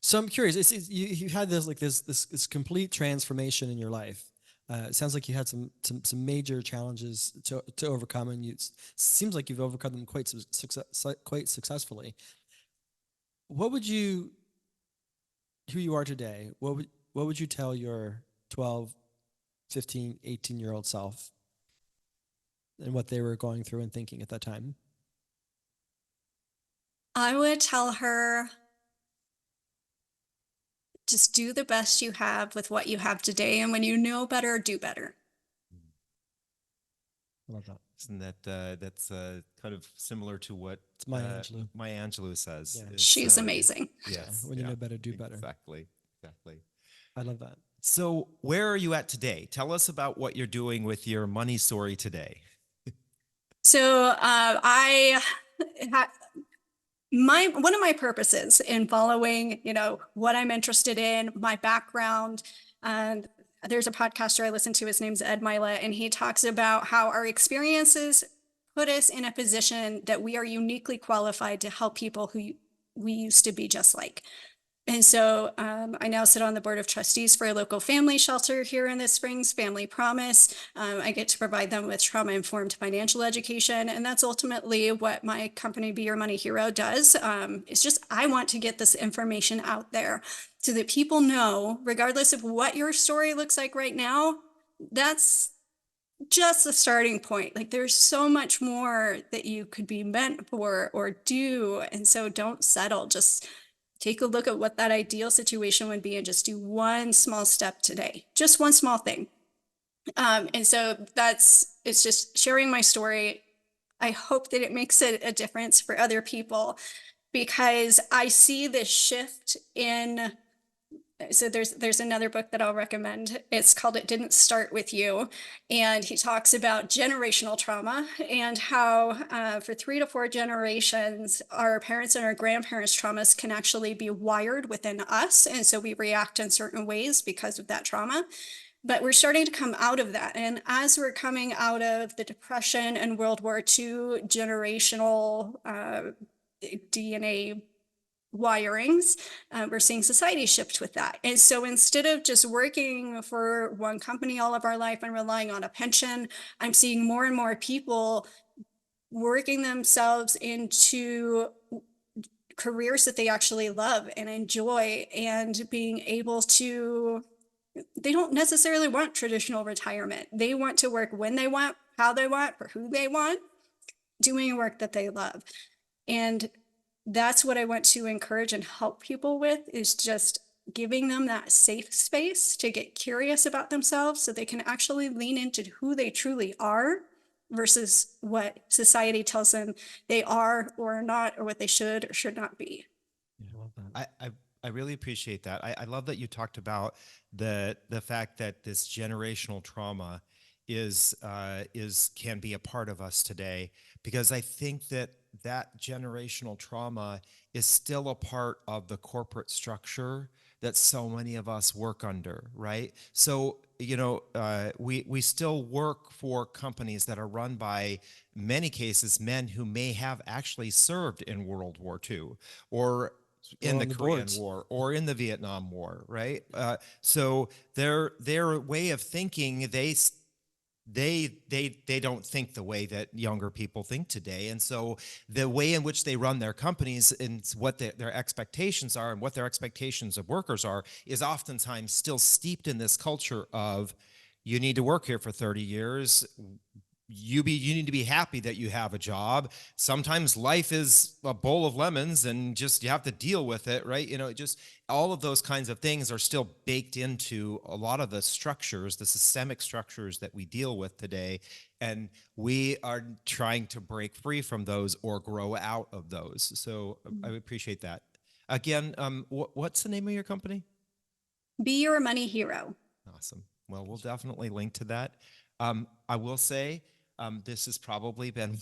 So I'm curious. You had this complete transformation in your life. It sounds like you had some major challenges to overcome, and seems like you've overcome them quite successfully. What would you, who you are today, what would you tell your 12, 15, 18-year-old self, and what they were going through and thinking at that time? I would tell her, just do the best you have with what you have today. And when you know better, do better. I love that. Isn't that that's kind of similar to what It's Maya Angelou. Maya Angelou says? Yeah. She's amazing. Yes. When you know better, do better. Exactly. Exactly. I love that. So where are you at today? Tell us about what you're doing with your money story today. So one of my purposes in following, what I'm interested in, my background, and there's a podcaster I listen to, his name's Ed Mylett, and he talks about how our experiences put us in a position that we are uniquely qualified to help people who we used to be just like. And so I now sit on the board of trustees for a local family shelter here in the Springs, Family Promise. I get to provide them with trauma-informed financial education. And that's ultimately what my company, Be Your Money Hero, does. It's just, I want to get this information out there so that people know, regardless of what your story looks like right now, that's just the starting point. Like, there's so much more that you could be meant for or do. And so don't settle. Just take a look at what that ideal situation would be and just do one small step today, just one small thing. And so it's just sharing my story. I hope that it makes a difference for other people, because I see this shift in. So there's another book that I'll recommend. It's called It Didn't Start With You. And he talks about generational trauma and how for 3 to 4 generations, our parents and our grandparents' traumas can actually be wired within us. And so we react in certain ways because of that trauma. But we're starting to come out of that. And as we're coming out of the Depression and World War II generational DNA wirings, we're seeing society shift with that. And so instead of just working for one company all of our life and relying on a pension, I'm seeing more and more people working themselves into careers that they actually love and enjoy, and being able to, they don't necessarily want traditional retirement. They want to work when they want, how they want, for who they want, doing work that they love. And that's what I want to encourage and help people with, is just giving them that safe space to get curious about themselves so they can actually lean into who they truly are versus what society tells them they are or are not, or what they should or should not be. Yeah, I love that. I really appreciate that. I love that you talked about the fact that this generational trauma can be a part of us today, because I think that generational trauma is still a part of the corporate structure that so many of us work under, right? So, we still work for companies that are run by, many cases, men who may have actually served in World War II or in the Korean War or in the Vietnam War, right? So their way of thinking, they don't think the way that younger people think today. And so the way in which they run their companies and what their expectations are and what their expectations of workers are is oftentimes still steeped in this culture of, you need to work here for 30 years. You need to be happy that you have a job. Sometimes life is a bowl of lemons and just you have to deal with it, right? Just all of those kinds of things are still baked into a lot of the structures, the systemic structures that we deal with today. And we are trying to break free from those or grow out of those. So I appreciate that. Again, what's the name of your company? Be Your Money Hero. Awesome. Well, we'll definitely link to that. I will say, This has probably been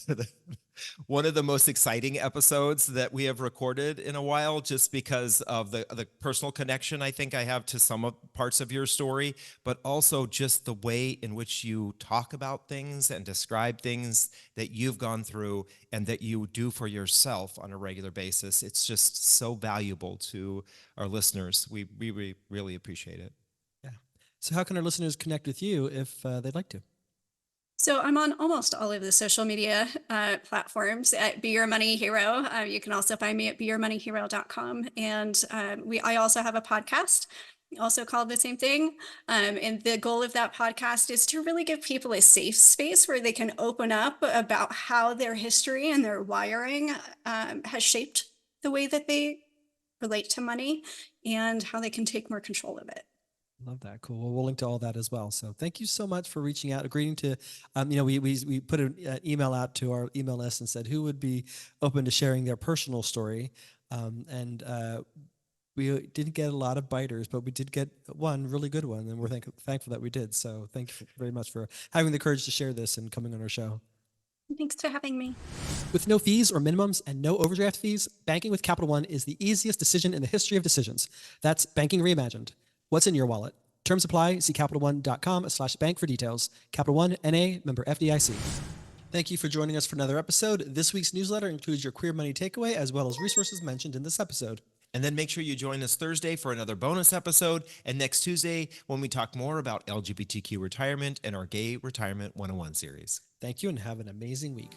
one of the most exciting episodes that we have recorded in a while, just because of the personal connection I think I have to some of parts of your story, but also just the way in which you talk about things and describe things that you've gone through and that you do for yourself on a regular basis. It's just so valuable to our listeners. We really appreciate it. Yeah. So how can our listeners connect with you if they'd like to? So I'm on almost all of the social media platforms at Be Your Money Hero. You can also find me at beyourmoneyhero.com. And I also have a podcast, also called the same thing. And the goal of that podcast is to really give people a safe space where they can open up about how their history and their wiring has shaped the way that they relate to money and how they can take more control of it. Love that. Cool. Well, we'll link to all that as well. So thank you so much for reaching out, agreeing to, we put an email out to our email list and said who would be open to sharing their personal story. We didn't get a lot of biters, but we did get one really good one, and we're thankful that we did. So thank you very much for having the courage to share this and coming on our show. Thanks for having me. With no fees or minimums and no overdraft fees, banking with Capital One is the easiest decision in the history of decisions. That's banking reimagined. What's in your wallet? Terms apply. See CapitalOne.com/bank for details. Capital One, N.A., member FDIC. Thank you for joining us for another episode. This week's newsletter includes your Queer Money takeaway as well as resources mentioned in this episode. And then make sure you join us Thursday for another bonus episode, and next Tuesday when we talk more about LGBTQ retirement and our Gay Retirement 101 series. Thank you and have an amazing week.